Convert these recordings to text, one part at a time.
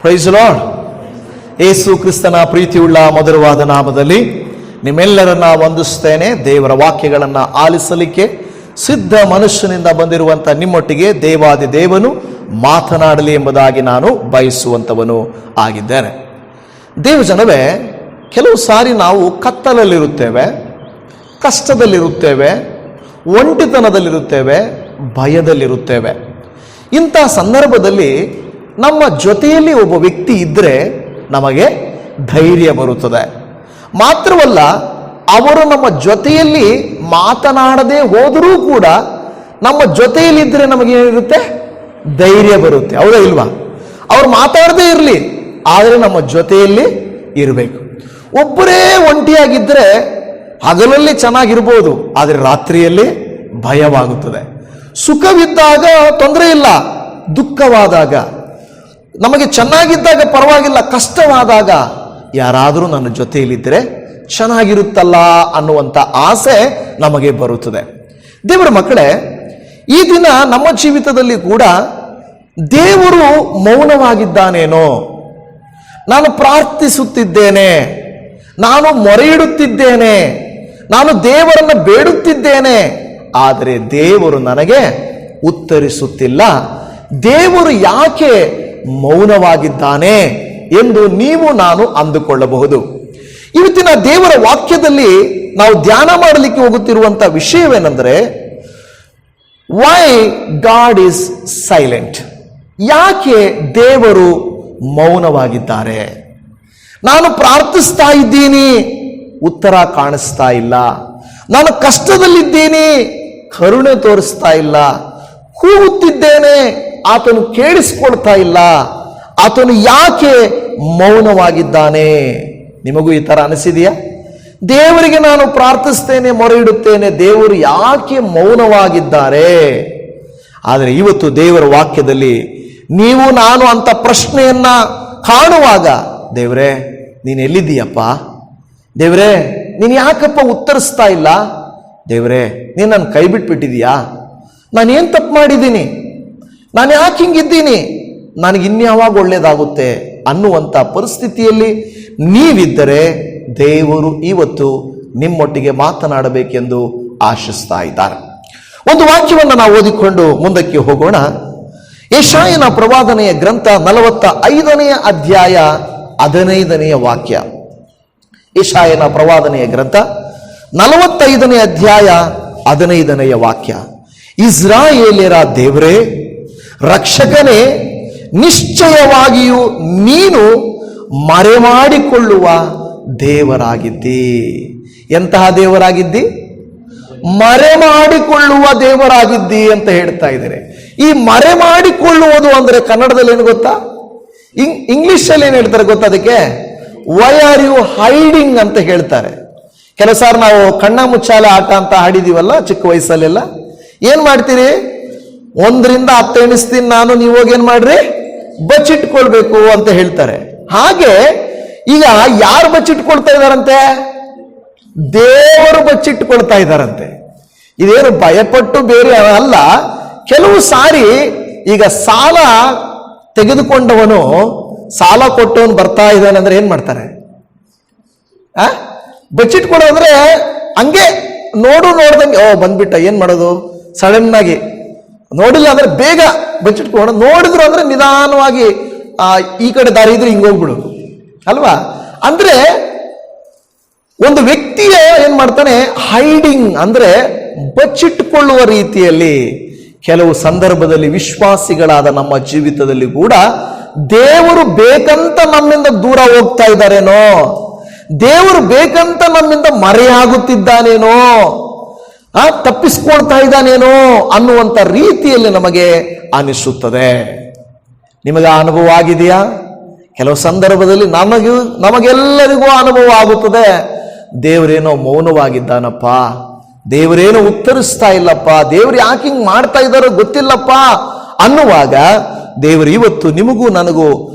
Price lord. ಯೇಸು ಕ್ರಿಸ್ತನ ಪ್ರೀತಿಯುಳ್ಳ ಮಧುರವಾದ ನಾಮದಲ್ಲಿ ನಿಮ್ಮೆಲ್ಲರನ್ನ ವಂದಿಸ್ತೇನೆ. ದೇವರ ವಾಕ್ಯಗಳನ್ನು ಆಲಿಸಲಿಕ್ಕೆ ಸಿದ್ಧ ಮನುಷ್ಯನಿಂದ ಬಂದಿರುವಂಥ ನಿಮ್ಮೊಟ್ಟಿಗೆ ದೇವಾದಿ ದೇವನು ಮಾತನಾಡಲಿ ಎಂಬುದಾಗಿ ನಾನು ಬಯಸುವಂಥವನು ಆಗಿದ್ದೇನೆ. ದೇವಜನವೇ, ಕೆಲವು ಸಾರಿ ನಾವು ಕತ್ತಲಲ್ಲಿರುತ್ತೇವೆ, ಕಷ್ಟದಲ್ಲಿರುತ್ತೇವೆ, ಒಂಟಿತನದಲ್ಲಿರುತ್ತೇವೆ, ಭಯದಲ್ಲಿರುತ್ತೇವೆ. ಇಂಥ ಸಂದರ್ಭದಲ್ಲಿ ನಮ್ಮ ಜೊತೆಯಲ್ಲಿ ಒಬ್ಬ ವ್ಯಕ್ತಿ ಇದ್ದರೆ ನಮಗೆ ಧೈರ್ಯ ಬರುತ್ತದೆ. ಮಾತ್ರವಲ್ಲ, ಅವರು ನಮ್ಮ ಜೊತೆಯಲ್ಲಿ ಮಾತನಾಡದೆ ಹೋದರೂ ಕೂಡ ನಮ್ಮ ಜೊತೆಯಲ್ಲಿದ್ದರೆ ನಮಗೇನಿರುತ್ತೆ? ಧೈರ್ಯ ಬರುತ್ತೆ. ಹೌದಾ ಇಲ್ವಾ? ಅವ್ರು ಮಾತಾಡದೇ ಇರಲಿ, ಆದರೆ ನಮ್ಮ ಜೊತೆಯಲ್ಲಿ ಇರಬೇಕು. ಒಬ್ಬರೇ ಒಂಟಿಯಾಗಿದ್ದರೆ ಹಗಲಲ್ಲಿ ಚೆನ್ನಾಗಿರ್ಬೋದು, ಆದರೆ ರಾತ್ರಿಯಲ್ಲಿ ಭಯವಾಗುತ್ತದೆ. ಸುಖವಿದ್ದಾಗ ತೊಂದರೆ ಇಲ್ಲ, ದುಃಖವಾದಾಗ, ನಮಗೆ ಚೆನ್ನಾಗಿದ್ದಾಗ ಪರವಾಗಿಲ್ಲ, ಕಷ್ಟವಾದಾಗ ಯಾರಾದರೂ ನನ್ನ ಜೊತೆಯಲ್ಲಿದ್ದರೆ ಚೆನ್ನಾಗಿರುತ್ತಲ್ಲ ಅನ್ನುವಂಥ ಆಸೆ ನಮಗೆ ಬರುತ್ತದೆ. ದೇವರ ಮಕ್ಕಳೇ, ಈ ದಿನ ನಮ್ಮ ಜೀವಿತದಲ್ಲಿ ಕೂಡ ದೇವರು ಮೌನವಾಗಿದ್ದಾನೇನೋ, ನಾನು ಪ್ರಾರ್ಥಿಸುತ್ತಿದ್ದೇನೆ, ನಾನು ಮೊರೆ ಇಡುತ್ತಿದ್ದೇನೆ, ನಾನು ದೇವರನ್ನು ಬೇಡುತ್ತಿದ್ದೇನೆ, ಆದರೆ ದೇವರು ನನಗೆ ಉತ್ತರಿಸುತ್ತಿಲ್ಲ, ದೇವರು ಯಾಕೆ ಮೌನವಾಗಿದ್ದಾನೆ ಎಂದು ನೀವು ನಾನು ಅಂದುಕೊಳ್ಳಬಹುದು. ಇವತ್ತಿನ ದೇವರ ವಾಕ್ಯದಲ್ಲಿ ನಾವು ಧ್ಯಾನ ಮಾಡಲಿಕ್ಕೆ ಹೋಗುತ್ತಿರುವಂಥ ವಿಷಯವೇನೆಂದರೆ, ವೈ ಗಾಡ್ ಈಸ್ ಸೈಲೆಂಟ್. ಯಾಕೆ ದೇವರು ಮೌನವಾಗಿದ್ದಾರೆ? ನಾನು ಪ್ರಾರ್ಥಿಸ್ತಾ ಇದ್ದೀನಿ, ಉತ್ತರ ಕಾಣಿಸ್ತಾ ಇಲ್ಲ. ನಾನು ಕಷ್ಟದಲ್ಲಿದ್ದೀನಿ, ಕರುಣೆ ತೋರಿಸ್ತಾ ಇಲ್ಲ. ಕೂಗುತ್ತಿದ್ದೇನೆ, ಆತನು ಕೇಳಿಸ್ಕೊಳ್ತಾ ಇಲ್ಲ. ಆತನು ಯಾಕೆ ಮೌನವಾಗಿದ್ದಾನೆ? ನಿಮಗೂ ಈ ತರ ಅನಿಸಿದೆಯಾ? ದೇವರಿಗೆ ನಾನು ಪ್ರಾರ್ಥಿಸ್ತೇನೆ, ಮೊರೆ ಇಡುತ್ತೇನೆ, ದೇವರು ಯಾಕೆ ಮೌನವಾಗಿದ್ದಾರೆ? ಆದರೆ ಇವತ್ತು ದೇವರ ವಾಕ್ಯದಲ್ಲಿ ನೀವು ನಾನು ಅಂತ ಪ್ರಶ್ನೆಯನ್ನ ಕಾಣುವಾಗ, ದೇವರೇ ನೀನು ಎಲ್ಲಿದ್ದೀಯಪ್ಪ? ದೇವರೇ ನೀನು ಯಾಕಪ್ಪ ಉತ್ತರಿಸ್ತಾ ಇಲ್ಲ? ದೇವರೇ ನೀನು ನನ್ನ ಕೈ ಬಿಟ್ಬಿಟ್ಟಿದೀಯಾ? ನಾನೇನು ತಪ್ಪು ಮಾಡಿದ್ದೀನಿ? ನಾನು ಯಾಕೆ ಹಿಂಗಿದ್ದೀನಿ? ನನಗೆ ಇನ್ಯಾವಾಗ ಒಳ್ಳೇದಾಗುತ್ತೆ ಅನ್ನುವಂಥ ಪರಿಸ್ಥಿತಿಯಲ್ಲಿ ನೀವಿದ್ದರೆ ದೇವರು ಇವತ್ತು ನಿಮ್ಮೊಟ್ಟಿಗೆ ಮಾತನಾಡಬೇಕೆಂದು ಆಶಿಸ್ತಾ ಇದ್ದಾರೆ. ಒಂದು ವಾಕ್ಯವನ್ನು ನಾವು ಓದಿಕೊಂಡು ಮುಂದಕ್ಕೆ ಹೋಗೋಣ. ಯೆಶಾಯನ ಪ್ರವಾದನೆಯ ಗ್ರಂಥ 45ನೇ ಅಧ್ಯಾಯ 15ನೇ ವಾಕ್ಯ. ಯೆಶಾಯನ ಪ್ರವಾದನೆಯ ಗ್ರಂಥ 45ನೇ ಅಧ್ಯಾಯ 15ನೇ ವಾಕ್ಯ. ಇಸ್ರಾಯೇಲ್ಯರ ದೇವರೇ, ರಕ್ಷಕನೇ, ನಿಶ್ಚಯವಾಗಿಯೂ ನೀನು ಮರೆಮಾಡಿಕೊಳ್ಳುವ ದೇವರಾಗಿದ್ದಿ. ಎಂತಹ ದೇವರಾಗಿದ್ದಿ? ಮರೆಮಾಡಿಕೊಳ್ಳುವ ದೇವರಾಗಿದ್ದಿ ಅಂತ ಹೇಳ್ತಾ ಇದ್ದಾರೆ. ಈ ಮರೆಮಾಡಿಕೊಳ್ಳುವುದು ಅಂದ್ರೆ ಕನ್ನಡದಲ್ಲಿ ಏನು ಗೊತ್ತಾ? ಇಂಗ್ಲಿಷಲ್ಲಿ ಏನು ಹೇಳ್ತಾರೆ ಗೊತ್ತಾ? ಅದಕ್ಕೆ ವೈ ಆರ್ ಯು ಹೈಡಿಂಗ್ ಅಂತ ಹೇಳ್ತಾರೆ. ಕೆಲವು ಸಾರಿ ನಾವು ಕಣ್ಣ ಮುಚ್ಚಾಲ ಆಟ ಅಂತ ಆಡಿದೀವಲ್ಲ ಚಿಕ್ಕ ವಯಸ್ಸಲ್ಲೆಲ್ಲ. ಏನ್ ಮಾಡ್ತೀರಿ? 1ರಿಂದ 10 ಎಣಿಸ್ತೀನಿ ನಾನು, ನೀವು ಹೋಗಿ ಏನ್ ಮಾಡ್ರಿ? ಬಚ್ಚಿಟ್ಕೊಳ್ಬೇಕು ಅಂತ ಹೇಳ್ತಾರೆ. ಹಾಗೆ ಈಗ ಯಾರು ಬಚ್ಚಿಟ್ಕೊಳ್ತಾ ಇದ್ದಾರಂತೆ? ದೇವರು ಬಚ್ಚಿಟ್ಕೊಳ್ತಾ ಇದ್ದಾರಂತೆ. ಇದೇನು ಭಯಪಟ್ಟು ಬೇರೆ ಅಲ್ಲ. ಕೆಲವು ಸಾರಿ ಈಗ ಸಾಲ ತೆಗೆದುಕೊಂಡವನು, ಸಾಲ ಕೊಟ್ಟವನು ಬರ್ತಾ ಇದ್ದಾನೆ ಅಂದ್ರೆ ಏನ್ ಮಾಡ್ತಾರೆ? ಬಚ್ಚಿಟ್ಕೊಳ್ಳೋದ್ರೆ ಹಂಗೆ ನೋಡ್ದಂಗೆ, ಓ ಬಂದ್ಬಿಟ್ಟ, ಏನ್ ಮಾಡೋದು? ಸಡನ್ ಆಗಿ ನೋಡಿಲ್ಲ ಅಂದ್ರೆ ಬೇಗ ಬಚ್ಚಿಟ್ಕೊಂಡು, ನೋಡಿದ್ರು ಅಂದ್ರೆ ನಿಧಾನವಾಗಿ ಈ ಕಡೆ ದಾರಿ ಇದ್ರೆ ಹಿಂಗ್ ಹೋಗ್ಬಿಡು ಅಲ್ವಾ? ಅಂದ್ರೆ ಒಂದು ವ್ಯಕ್ತಿಯ ಏನ್ ಮಾಡ್ತಾನೆ? ಹೈಡಿಂಗ್ ಅಂದ್ರೆ ಬಚ್ಚಿಟ್ಟುಕೊಳ್ಳುವ ರೀತಿಯಲ್ಲಿ ಕೆಲವು ಸಂದರ್ಭದಲ್ಲಿ ವಿಶ್ವಾಸಿಗಳಾದ ನಮ್ಮ ಜೀವಿತದಲ್ಲಿ ಕೂಡ ದೇವರು ಬೇಕಂತ ನಮ್ಮಿಂದ ದೂರ ಹೋಗ್ತಾ ಇದ್ದಾರೇನೋ, ದೇವರು ಬೇಕಂತ ನಮ್ಮಿಂದ ಮರೆಯಾಗುತ್ತಿದ್ದಾನೇನೋ, ತಪ್ಪಿಸ್ಕೊಳ್ತಾ ಇದ್ದಾನೇನೋ ಅನ್ನುವಂಥ ರೀತಿಯಲ್ಲಿ ನಮಗೆ ಅನಿಸುತ್ತದೆ. ನಿಮಗೆ ಅನುಭವ ಆಗಿದೆಯಾ? ಕೆಲವು ಸಂದರ್ಭದಲ್ಲಿ ನಮಗೆಲ್ಲರಿಗೂ ಅನುಭವ ಆಗುತ್ತದೆ. ದೇವರೇನೋ ಮೌನವಾಗಿದ್ದಾನಪ್ಪ, ದೇವರೇನೋ ಉತ್ತರಿಸ್ತಾ ಇಲ್ಲಪ್ಪ, ದೇವರು ಯಾಕೆ ಹಿಂಗ್ ಮಾಡ್ತಾ ಇದ್ದಾರೋ ಗೊತ್ತಿಲ್ಲಪ್ಪ ಅನ್ನುವಾಗ ದೇವರು ಇವತ್ತು ನಿಮಗೂ ನನಗೂ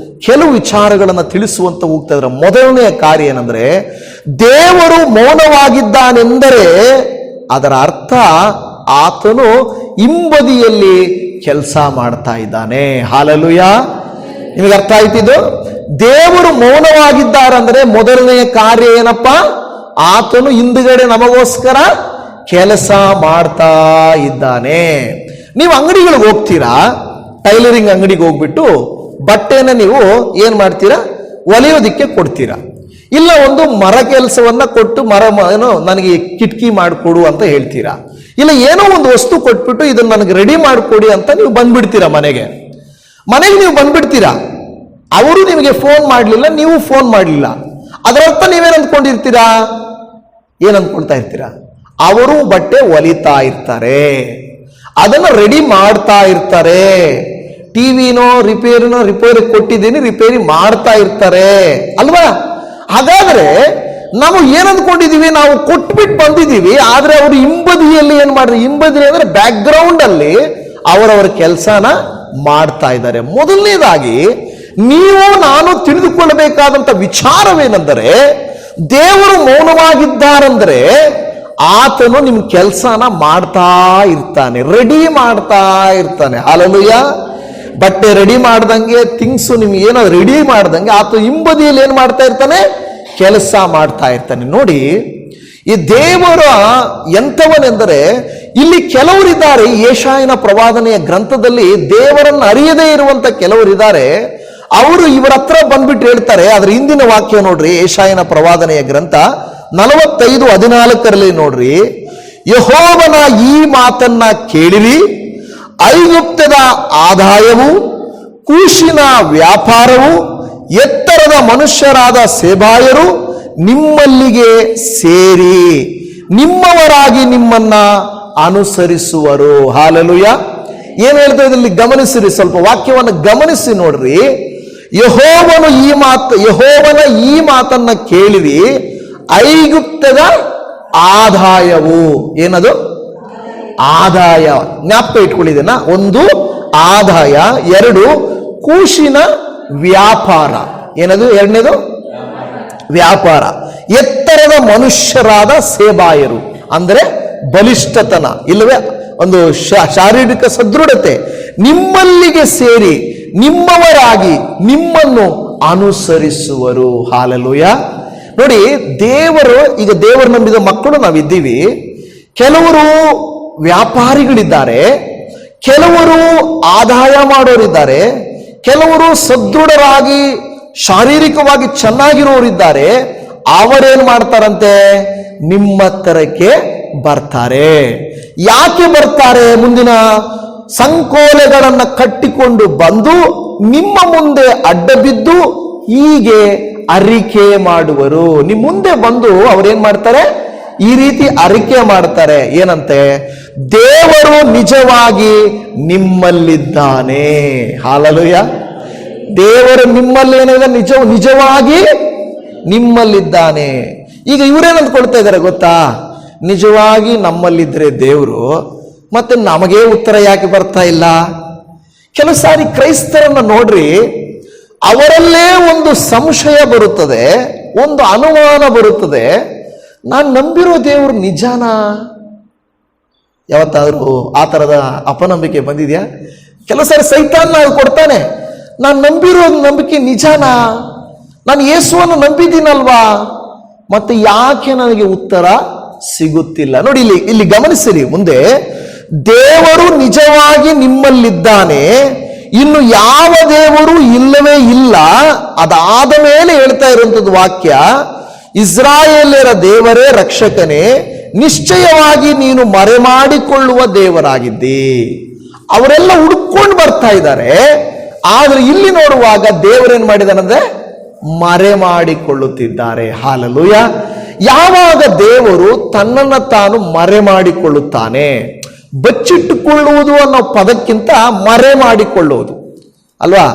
ಕೆಲವು ವಿಚಾರಗಳನ್ನು ತಿಳಿಸುವಂತ ಹೋಗ್ತಾ ಇದ್ದಾರೆ. ಮೊದಲನೆಯ ಕಾರ್ಯ ಏನಂದ್ರೆ, ದೇವರು ಮೌನವಾಗಿದ್ದಾನೆಂದರೆ ಅದರ ಅರ್ಥ ಆತನು ಹಿಂಬದಿಯಲ್ಲಿ ಕೆಲಸ ಮಾಡ್ತಾ ಇದ್ದಾನೆ. ಹಾಲೆಲೂಯಾ. ನಿಮಗೆ ಅರ್ಥ ಆಯ್ತಿದ್ದು? ದೇವರು ಮೌನವಾಗಿದ್ದಾರಂದ್ರೆ ಮೊದಲನೆಯ ಕಾರ್ಯ ಏನಪ್ಪ? ಆತನು ಹಿಂದುಗಡೆ ನಮಗೋಸ್ಕರ ಕೆಲಸ ಮಾಡ್ತಾ ಇದ್ದಾನೆ. ನೀವು ಅಂಗಡಿಗಳಿಗೆ ಹೋಗ್ತೀರಾ, ಟೈಲರಿಂಗ್ ಅಂಗಡಿಗೆ ಹೋಗ್ಬಿಟ್ಟು ಬಟ್ಟೆನ ನೀವು ಏನ್ ಮಾಡ್ತೀರಾ? ಹೊಲಿಯೋದಿಕ್ಕೆ ಕೊಡ್ತೀರಾ. ಇಲ್ಲ ಒಂದು ಮರ ಕೆಲಸವನ್ನ ಕೊಟ್ಟು ಏನೋ ನನಗೆ ಕಿಟಕಿ ಮಾಡಿಕೊಡು ಅಂತ ಹೇಳ್ತೀರಾ. ಇಲ್ಲ ಏನೋ ಒಂದು ವಸ್ತು ಕೊಟ್ಬಿಟ್ಟು ಇದನ್ನ ನನಗೆ ರೆಡಿ ಮಾಡಿಕೊಡಿ ಅಂತ ನೀವು ಬಂದ್ಬಿಡ್ತೀರಾ. ಮನೆಗೆ ನೀವು ಬಂದ್ಬಿಡ್ತೀರಾ. ಅವರು ನಿಮಗೆ ಫೋನ್ ಮಾಡಲಿಲ್ಲ, ನೀವು ಫೋನ್ ಮಾಡಲಿಲ್ಲ. ಅದರರ್ಥ ನೀವೇನ್ ಅಂದ್ಕೊಂಡಿರ್ತೀರಾ? ಏನ್ ಅಂದ್ಕೊಳ್ತಾ ಇರ್ತೀರಾ? ಅವರು ಬಟ್ಟೆ ಹೊಲಿತಾ ಇರ್ತಾರೆ, ಅದನ್ನ ರೆಡಿ ಮಾಡ್ತಾ ಇರ್ತಾರೆ. ಟಿವಿನೋ ರಿಪೇರಿ ಕೊಟ್ಟಿದ್ದೀನಿ, ರಿಪೇರಿ ಮಾಡ್ತಾ ಇರ್ತಾರೆ ಅಲ್ವಾ? ಹಾಗಾದ್ರೆ ನಾವು ಏನ್ ಅಂದ್ಕೊಂಡಿದೀವಿ? ನಾವು ಕೊಟ್ಬಿಟ್ಟು ಬಂದಿದ್ದೀವಿ, ಆದ್ರೆ ಅವರು ಹಿಂಬದಿಯಲ್ಲಿ ಏನ್ ಮಾಡಿದ್ರು? ಹಿಂಬದಿ ಅಂದ್ರೆ ಬ್ಯಾಕ್ ಗ್ರೌಂಡ್ ಅಲ್ಲಿ ಅವರವರ ಕೆಲಸನ ಮಾಡ್ತಾ ಇದ್ದಾರೆ. ಮೊದಲನೇದಾಗಿ ನೀವು ನಾನು ತಿಳಿದುಕೊಳ್ಳಬೇಕಾದಂತ ವಿಚಾರವೇನೆಂದರೆ, ದೇವರು ಮೌನವಾಗಿದ್ದಾರಂದ್ರೆ ಆತನು ನಿಮ್ ಕೆಲಸನ ಮಾಡ್ತಾ ಇರ್ತಾನೆ, ರೆಡಿ ಮಾಡ್ತಾ ಇರ್ತಾನೆ. ಹಲ್ಲೆಲೂಯಾ. ಬಟ್ಟೆ ರೆಡಿ ಮಾಡ್ದಂಗೆ, ಥಿಂಗ್ಸ್ ನಿಮ್ಗೆ ಏನೋ ರೆಡಿ ಮಾಡ್ದಂಗೆ ಆತ ಹಿಂಬದಿಯಲ್ಲಿ ಏನ್ ಮಾಡ್ತಾ ಇರ್ತಾನೆ? ಕೆಲಸ ಮಾಡ್ತಾ ಇರ್ತಾನೆ. ನೋಡಿ, ಈ ದೇವರ ಎಂಥವನೆಂದರೆ, ಇಲ್ಲಿ ಕೆಲವರಿದ್ದಾರೆ, ಯೆಶಾಯನ ಪ್ರವಾದನೆಯ ಗ್ರಂಥದಲ್ಲಿ ದೇವರನ್ನು ಅರಿಯದೇ ಇರುವಂತ ಕೆಲವರಿದ್ದಾರೆ. ಅವರು ಇವರ ಹತ್ರ ಬಂದ್ಬಿಟ್ಟು ಹೇಳ್ತಾರೆ. ಅದ್ರ ಹಿಂದಿನ ವಾಕ್ಯ ನೋಡ್ರಿ, ಯೆಶಾಯನ ಪ್ರವಾದನೆಯ ಗ್ರಂಥ 45:14 ನೋಡ್ರಿ, ಯೆಹೋವನ ಈ ಮಾತನ್ನ ಕೇಳಿರಿ, ಐಗುಪ್ತದ ಆದಾಯವು, ಕೂಶಿನ ವ್ಯಾಪಾರವು, ಎತ್ತರದ ಮನುಷ್ಯರಾದ ಸೇಬಾಯರು ನಿಮ್ಮಲ್ಲಿಗೆ ಸೇರಿ ನಿಮ್ಮವರಾಗಿ ನಿಮ್ಮನ್ನ ಅನುಸರಿಸುವರು. ಹಲ್ಲೆಲೂಯಾ. ಏನ್ ಹೇಳ್ತಾ ಇದರಲ್ಲಿ ಗಮನಿಸಿರಿ, ಸ್ವಲ್ಪ ವಾಕ್ಯವನ್ನು ಗಮನಿಸಿ ನೋಡ್ರಿ. ಯೆಹೋವನ ಈ ಮಾತನ್ನ ಕೇಳಿರಿ, ಐಗುಪ್ತದ ಆದಾಯವು. ಏನದು? ಆದಾಯ. ಜ್ಞಾಪಕ ಇಟ್ಕೊಳ್ಳಿದೇನಾ? ಒಂದು ಆದಾಯ, ಎರಡು ಕೂಶಿನ ವ್ಯಾಪಾರ. ಏನದು? ಎರಡನೇದು ವ್ಯಾಪಾರ. ಎತ್ತರದ ಮನುಷ್ಯರಾದ ಸೇಬಾಯರು ಅಂದ್ರೆ ಬಲಿಷ್ಠತನ, ಇಲ್ಲವೇ ಒಂದು ಶಾರೀರಿಕ ಸದೃಢತೆ, ನಿಮ್ಮಲ್ಲಿಗೆ ಸೇರಿ ನಿಮ್ಮವರಾಗಿ ನಿಮ್ಮನ್ನು ಅನುಸರಿಸುವರು. ಹಲ್ಲೆಲೂಯಾ. ನೋಡಿ, ಈಗ ದೇವರು ನಂಬಿದ ಮಕ್ಕಳು ನಾವಿದ್ದೀವಿ. ಕೆಲವರು ವ್ಯಾಪಾರಿಗಳಿದ್ದಾರೆ, ಕೆಲವರು ಆದಾಯ ಮಾಡೋರಿದ್ದಾರೆ, ಕೆಲವರು ಸದೃಢರಾಗಿ ಶಾರೀರಿಕವಾಗಿ ಚೆನ್ನಾಗಿರೋರಿದ್ದಾರೆ. ಅವರೇನ್ ಮಾಡ್ತಾರಂತೆ? ನಿಮ್ಮ ಹತ್ತಿರಕ್ಕೆ ಬರ್ತಾರೆ. ಯಾಕೆ ಬರ್ತಾರೆ? ಮುಂದಿನ ಸಂಕೋಲೆಗಳನ್ನ ಕಟ್ಟಿಕೊಂಡು ಬಂದು ನಿಮ್ಮ ಮುಂದೆ ಅಡ್ಡ ಬಿದ್ದು ಹೀಗೆ ಅರಿಕೆ ಮಾಡುವರು. ನಿಮ್ಮ ಮುಂದೆ ಬಂದು ಅವ್ರೇನ್ ಮಾಡ್ತಾರೆ? ಈ ರೀತಿ ಅರಿಕೆ ಮಾಡ್ತಾರೆ. ಏನಂತೆ? ದೇವರು ನಿಜವಾಗಿ ನಿಮ್ಮಲ್ಲಿದ್ದಾನೆ. ಹಲ್ಲೆಲೂಯಾ. ದೇವರು ನಿಮ್ಮಲ್ಲಿ ಏನಿದೆ? ನಿಜವಾಗಿ ನಿಮ್ಮಲ್ಲಿದ್ದಾನೆ. ಈಗ ಇವರೇನ್ ಅಂದ್ಕೊಳ್ತಾ ಇದ್ದಾರೆ ಗೊತ್ತಾ? ನಿಜವಾಗಿ ನಮ್ಮಲ್ಲಿದ್ರೆ ದೇವರು, ಮತ್ತೆ ನಮಗೇ ಉತ್ತರ ಯಾಕೆ ಬರ್ತಾ ಇಲ್ಲ? ಕೆಲವು ಸಾರಿ ಕ್ರೈಸ್ತರನ್ನ ನೋಡ್ರಿ, ಅವರಲ್ಲೇ ಒಂದು ಸಂಶಯ ಬರುತ್ತದೆ, ಒಂದು ಅನುಮಾನ ಬರುತ್ತದೆ. ನಾನು ನಂಬಿರೋ ದೇವರು ನಿಜಾನಾ? ಯಾವತ್ತಾದ್ರೂ ಆ ತರದ ಅಪನಂಬಿಕೆ ಬಂದಿದ್ಯಾ? ಕೆಲವು ಸಾರಿ ಸೈತಾನ್ ನಾವು ಕೊಡ್ತಾನೆ, ನಾನು ನಂಬಿರೋ ನಂಬಿಕೆ ನಿಜಾನಾ? ನಾನು ಯೇಸುವನ್ನು ನಂಬಿದ್ದೀನಲ್ವಾ? ಮತ್ತೆ ಯಾಕೆ ನನಗೆ ಉತ್ತರ ಸಿಗುತ್ತಿಲ್ಲ? ನೋಡಿ, ಇಲ್ಲಿ ಗಮನಿಸಿರಿ. ಮುಂದೆ ದೇವರು ನಿಜವಾಗಿ ನಿಮ್ಮಲ್ಲಿದ್ದಾನೆ, ಇನ್ನು ಯಾವ ದೇವರು ಇಲ್ಲವೇ ಇಲ್ಲ. ಅದಾದ ಮೇಲೆ ಹೇಳ್ತಾ ಇರುವಂತದ್ದು ವಾಕ್ಯ, ಇಸ್ರಾಯೇಲ್ಯರ ದೇವರೇ ರಕ್ಷಕನೇ, ನಿಶ್ಚಯವಾಗಿ ನೀನು ಮರೆಮಾಡಿಕೊಳ್ಳುವ ದೇವರಾಗಿದ್ದಿ. ಅವರೆಲ್ಲ ಹುಡುಕೊಂಡು ಬರ್ತಾ ಇದ್ದಾರೆ. ಆದ್ರೆ ಇಲ್ಲಿ ನೋಡುವಾಗ ದೇವರೇನ್ ಮಾಡಿದಾನಂದ್ರೆ ಮರೆ ಮಾಡಿಕೊಳ್ಳುತ್ತಿದ್ದಾರೆ. ಹಲ್ಲೆಲೂಯಾ. ಯಾವಾಗ ದೇವರು ತನ್ನನ್ನು ತಾನು ಮರೆ ಮಾಡಿಕೊಳ್ಳುತ್ತಾನೆ, ಬಚ್ಚಿಟ್ಟುಕೊಳ್ಳುವುದು ಅನ್ನೋ ಪದಕ್ಕಿಂತ ಮರೆ ಮಾಡಿಕೊಳ್ಳುವುದು ಅಲ್ವಾ?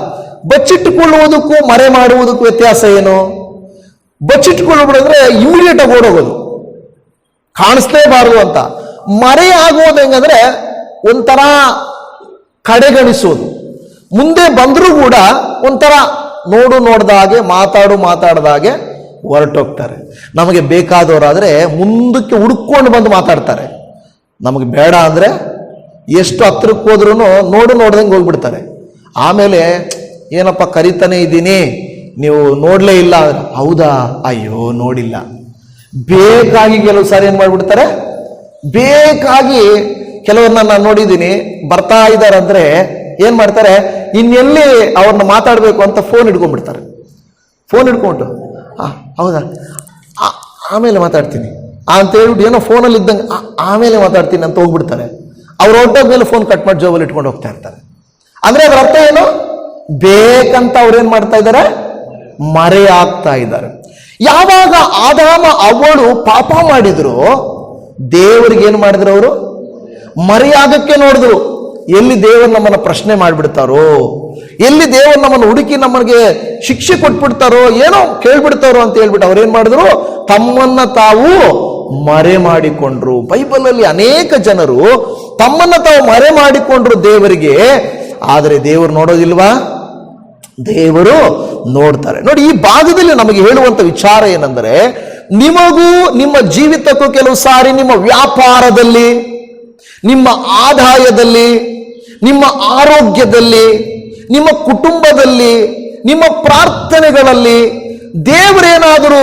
ಬಚ್ಚಿಟ್ಟುಕೊಳ್ಳುವುದಕ್ಕೂ ಮರೆ ಮಾಡುವುದಕ್ಕೂ ವ್ಯತ್ಯಾಸ ಏನು? ಬಚ್ಚಿಟ್ಟುಕೊಳ್ಳುವುದಂದ್ರೆ ಇಮಿಡಿಯೇಟ್ ಆಗಿ ಓಡೋಗೋದು, ಕಾಣಿಸ್ಲೇಬಾರದು ಅಂತ. ಮರೆ ಆಗೋದು ಹೆಂಗಂದ್ರೆ ಒಂಥರ ಕಡೆಗಣಿಸೋದು. ಮುಂದೆ ಬಂದರೂ ಕೂಡ ಒಂಥರ ನೋಡ್ದಾಗೆ ಮಾತಾಡ್ದಾಗೆ ಹೊರಟೋಗ್ತಾರೆ. ನಮಗೆ ಬೇಕಾದವರಾದ್ರೆ ಮುಂದಕ್ಕೆ ಹುಡುಕೊಂಡು ಬಂದು ಮಾತಾಡ್ತಾರೆ. ನಮಗೆ ಬೇಡ ಅಂದ್ರೆ ಎಷ್ಟು ಹತ್ರಕ್ಕೆ ಹೋದ್ರೂ ನೋಡ್ದಂಗೆ ಹೋಗ್ಬಿಡ್ತಾರೆ. ಆಮೇಲೆ ಏನಪ್ಪ ಕರಿತಾನೆ ಇದ್ದೀನಿ, ನೀವು ನೋಡ್ಲೇ ಇಲ್ಲ. ಹೌದಾ, ಅಯ್ಯೋ ನೋಡಿಲ್ಲ. ಬೇಕಾಗಿ ಕೆಲವು ಸಾರಿ ಏನ್ ಮಾಡ್ಬಿಡ್ತಾರೆ, ಬೇಕಾಗಿ ಕೆಲವ್ರನ್ನ ನಾನು ನೋಡಿದ್ದೀನಿ, ಬರ್ತಾ ಇದ್ದಾರೆ ಅಂದ್ರೆ ಏನ್ ಮಾಡ್ತಾರೆ, ಇನ್ನೆಲ್ಲಿ ಅವ್ರನ್ನ ಮಾತಾಡ್ಬೇಕು ಅಂತ ಫೋನ್ ಹಿಡ್ಕೊಂಡ್ಬಿಡ್ತಾರೆ. ಫೋನ್ ಹಿಡ್ಕೊಂಡ್ಬಿಟ್ಟು ಹೌದಾ ಆಮೇಲೆ ಮಾತಾಡ್ತೀನಿ ಅಂತ ಹೇಳ್ಬಿಟ್ಟು ಏನೋ ಫೋನಲ್ಲಿ ಇದ್ದಂಗೆ ಆಮೇಲೆ ಮಾತಾಡ್ತೀನಿ ಅಂತ ಹೋಗ್ಬಿಡ್ತಾರೆ. ಅವ್ರು ಹೊರಟೋದ್ಮೇಲೆ ಫೋನ್ ಕಟ್ ಮಾಡಿ ಜೋಬಲ್ಲಿ ಇಟ್ಕೊಂಡು ಹೋಗ್ತಾ ಇರ್ತಾರೆ. ಅಂದ್ರೆ ಅದರ ಅರ್ಥ ಏನು, ಬೇಕಂತ ಅವ್ರೇನ್ ಮಾಡ್ತಾ ಇದ್ದಾರೆ, ಮರೆ ಆಗ್ತಾ ಇದ್ದಾರೆ. ಯಾವಾಗ ಆದಾಮ ಅವ್ವಳು ಪಾಪ ಮಾಡಿದ್ರು, ದೇವರಿಗೆ ಏನ್ ಮಾಡಿದ್ರು, ಅವರು ಮರೆಯಾಗಕ್ಕೆ ನೋಡಿದ್ರು. ಎಲ್ಲಿ ದೇವರು ನಮ್ಮನ್ನ ಪ್ರಶ್ನೆ ಮಾಡಿಬಿಡ್ತಾರೋ, ಎಲ್ಲಿ ದೇವರು ನಮ್ಮನ್ನು ಹುಡುಕಿ ನಮಗೆ ಶಿಕ್ಷೆ ಕೊಟ್ಬಿಡ್ತಾರೋ, ಏನೋ ಕೇಳ್ಬಿಡ್ತಾರೋ ಅಂತ ಹೇಳ್ಬಿಟ್ಟು ಅವ್ರೇನ್ ಮಾಡಿದ್ರು, ತಮ್ಮನ್ನ ತಾವು ಮರೆ ಮಾಡಿಕೊಂಡ್ರು. ಬೈಬಲ್ ಅಲ್ಲಿ ಅನೇಕ ಜನರು ತಮ್ಮನ್ನ ತಾವು ಮರೆ ಮಾಡಿಕೊಂಡ್ರು ದೇವರಿಗೆ. ಆದರೆ ದೇವರು ನೋಡೋದಿಲ್ವಾ? ದೇವರು ನೋಡ್ತಾರೆ. ನೋಡಿ, ಈ ಭಾಗದಲ್ಲಿ ನಮಗೆ ಹೇಳುವಂತ ವಿಚಾರ ಏನಂದ್ರೆ, ನಿಮಗೂ ನಿಮ್ಮ ಜೀವಿತಕ್ಕೂ ಕೆಲವು ಸಾರಿ ನಿಮ್ಮ ವ್ಯಾಪಾರದಲ್ಲಿ, ನಿಮ್ಮ ಆದಾಯದಲ್ಲಿ, ನಿಮ್ಮ ಆರೋಗ್ಯದಲ್ಲಿ, ನಿಮ್ಮ ಕುಟುಂಬದಲ್ಲಿ, ನಿಮ್ಮ ಪ್ರಾರ್ಥನೆಗಳಲ್ಲಿ ದೇವರೇನಾದರೂ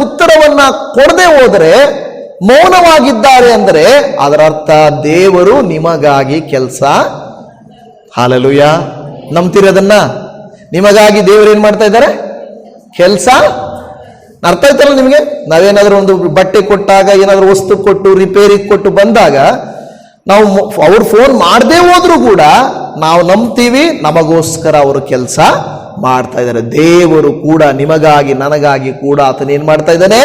ಉತ್ತರವನ್ನ ಕೊಡದೆ ಹೋದರೆ, ಮೌನವಾಗಿದ್ದಾರೆ ಅಂದರೆ ಅದರ ಅರ್ಥ ದೇವರು ನಿಮಗಾಗಿ ಕೆಲಸ. ಹಾಲೆಲೂಯಾ, ನಂಬ್ತಿರೋದನ್ನ? ನಿಮಗಾಗಿ ದೇವರು ಏನ್ ಮಾಡ್ತಾ ಇದ್ದಾರೆ, ಕೆಲಸ. ಅರ್ಥ ಆಯ್ತಲ್ಲ ನಿಮಗೆ? ನಾವೇನಾದ್ರೂ ಒಂದು ಬಟ್ಟೆ ಕೊಟ್ಟಾಗ, ಏನಾದ್ರೂ ವಸ್ತು ಕೊಟ್ಟು ರಿಪೇರಿ ಕೊಟ್ಟು ಬಂದಾಗ, ನಾವು ಅವ್ರು ಫೋನ್ ಮಾಡದೇ ಹೋದ್ರೂ ಕೂಡ ನಾವು ನಂಬ್ತೀವಿ, ನಮಗೋಸ್ಕರ ಅವರು ಕೆಲಸ ಮಾಡ್ತಾ ಇದ್ದಾರೆ. ದೇವರು ಕೂಡ ನಿಮಗಾಗಿ ನನಗಾಗಿ ಕೂಡ ಆತನೇನ್ ಮಾಡ್ತಾ ಇದ್ದಾನೆ,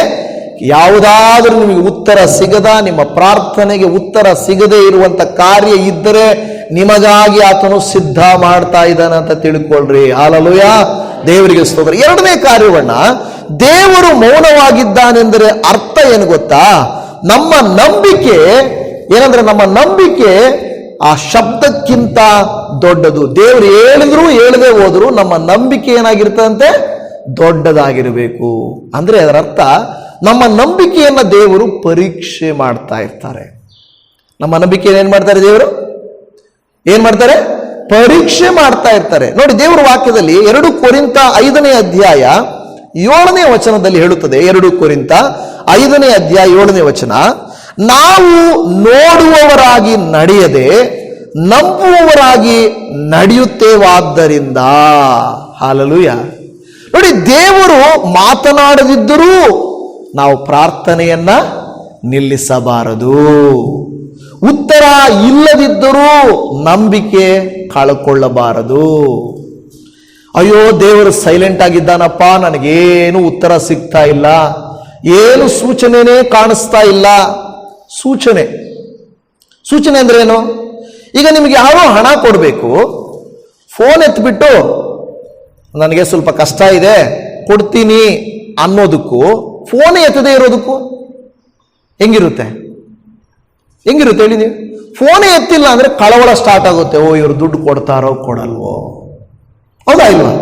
ಯಾವುದಾದ್ರೂ ನಿಮಗೆ ಉತ್ತರ ಸಿಗದ, ನಿಮ್ಮ ಪ್ರಾರ್ಥನೆಗೆ ಉತ್ತರ ಸಿಗದೆ ಇರುವಂತ ಕಾರ್ಯ ಇದ್ದರೆ ನಿಮಗಾಗಿ ಆತನು ಸಿದ್ಧ ಮಾಡ್ತಾ ಇದ್ದಾನೆ ಅಂತ ತಿಳ್ಕೊಳ್ರಿ. ಹಾಲೆಲೂಯಾ, ದೇವರಿಗೆ ಸ್ತೋತ್ರ. ಎರಡನೇ ಕಾರ್ಯವನ್ನ, ದೇವರು ಮೌನವಾಗಿದ್ದಾನೆಂದರೆ ಅರ್ಥ ಏನು ಗೊತ್ತಾ? ನಮ್ಮ ನಂಬಿಕೆ ಏನಂದ್ರೆ, ನಮ್ಮ ನಂಬಿಕೆ ಆ ಶಬ್ದಕ್ಕಿಂತ ದೊಡ್ಡದು. ದೇವರು ಹೇಳಿದ್ರು ಹೇಳದೆ ಹೋದ್ರು ನಮ್ಮ ನಂಬಿಕೆ ಏನಾಗಿರ್ತದಂತೆ, ದೊಡ್ಡದಾಗಿರಬೇಕು. ಅಂದ್ರೆ ಅದರ ಅರ್ಥ, ನಮ್ಮ ನಂಬಿಕೆಯನ್ನ ದೇವರು ಪರೀಕ್ಷೆ ಮಾಡ್ತಾ ಇರ್ತಾರೆ. ನಮ್ಮ ನಂಬಿಕೆಯನ್ನು ಏನ್ ಮಾಡ್ತಾರೆ, ದೇವರು ಏನ್ ಮಾಡ್ತಾರೆ, ಪರೀಕ್ಷೆ ಮಾಡ್ತಾ ಇರ್ತಾರೆ. ನೋಡಿ, ದೇವರ ವಾಕ್ಯದಲ್ಲಿ 2 ಕೊರಿಂಥ 5ನೇ ಅಧ್ಯಾಯ 7ನೇ ವಚನದಲ್ಲಿ ಹೇಳುತ್ತದೆ. 2 ಕೊರಿಂಥ 5ನೇ ಅಧ್ಯಾಯ 7ನೇ ವಚನ, ನಾವು ನೋಡುವವರಾಗಿ ನಡೆಯದೆ ನಂಬುವವರಾಗಿ ನಡೆಯುತ್ತೇವಾದ್ದರಿಂದ. ಹಾಲೆಲೂಯಾ. ನೋಡಿ, ದೇವರು ಮಾತನಾಡದಿದ್ದರೂ ನಾವು ಪ್ರಾರ್ಥನೆಯನ್ನ ನಿಲ್ಲಿಸಬಾರದು. ಉತ್ತರ ಇಲ್ಲದಿದ್ದರೂ ನಂಬಿಕೆ ಕಳ್ಕೊಳ್ಳಬಾರದು. ಅಯ್ಯೋ, ದೇವರು ಸೈಲೆಂಟ್ ಆಗಿದ್ದಾನಪ್ಪ, ನನಗೇನು ಉತ್ತರ ಸಿಗ್ತಾ ಇಲ್ಲ, ಏನು ಸೂಚನೆನೇ ಕಾಣಿಸ್ತಾ ಇಲ್ಲ. ಸೂಚನೆ ಅಂದ್ರೆ ಏನು? ಈಗ ನಿಮಗೆ ಯಾರೋ ಹಣ ಕೊಡಬೇಕು, ಫೋನ್ ಎತ್ಬಿಟ್ಟು ನನಗೆ ಸ್ವಲ್ಪ ಕಷ್ಟ ಇದೆ ಕೊಡ್ತೀನಿ ಅನ್ನೋದಕ್ಕೂ, ಫೋನ್ ಎತ್ತದೇ ಇರೋದಕ್ಕೂ ಹೆಂಗಿರುತ್ತೆ ಹೇಳಿ ನೀವು? ಫೋನೇ ಎತ್ತಿಲ್ಲ ಅಂದ್ರೆ ಕಳವಳ ಸ್ಟಾರ್ಟ್ ಆಗುತ್ತೆ. ಓ, ಇವರು ದುಡ್ಡು ಕೊಡ್ತಾರೋ ಕೊಡಲ್ವೋ, ಹೌದಾ ಇಲ್ವಾ?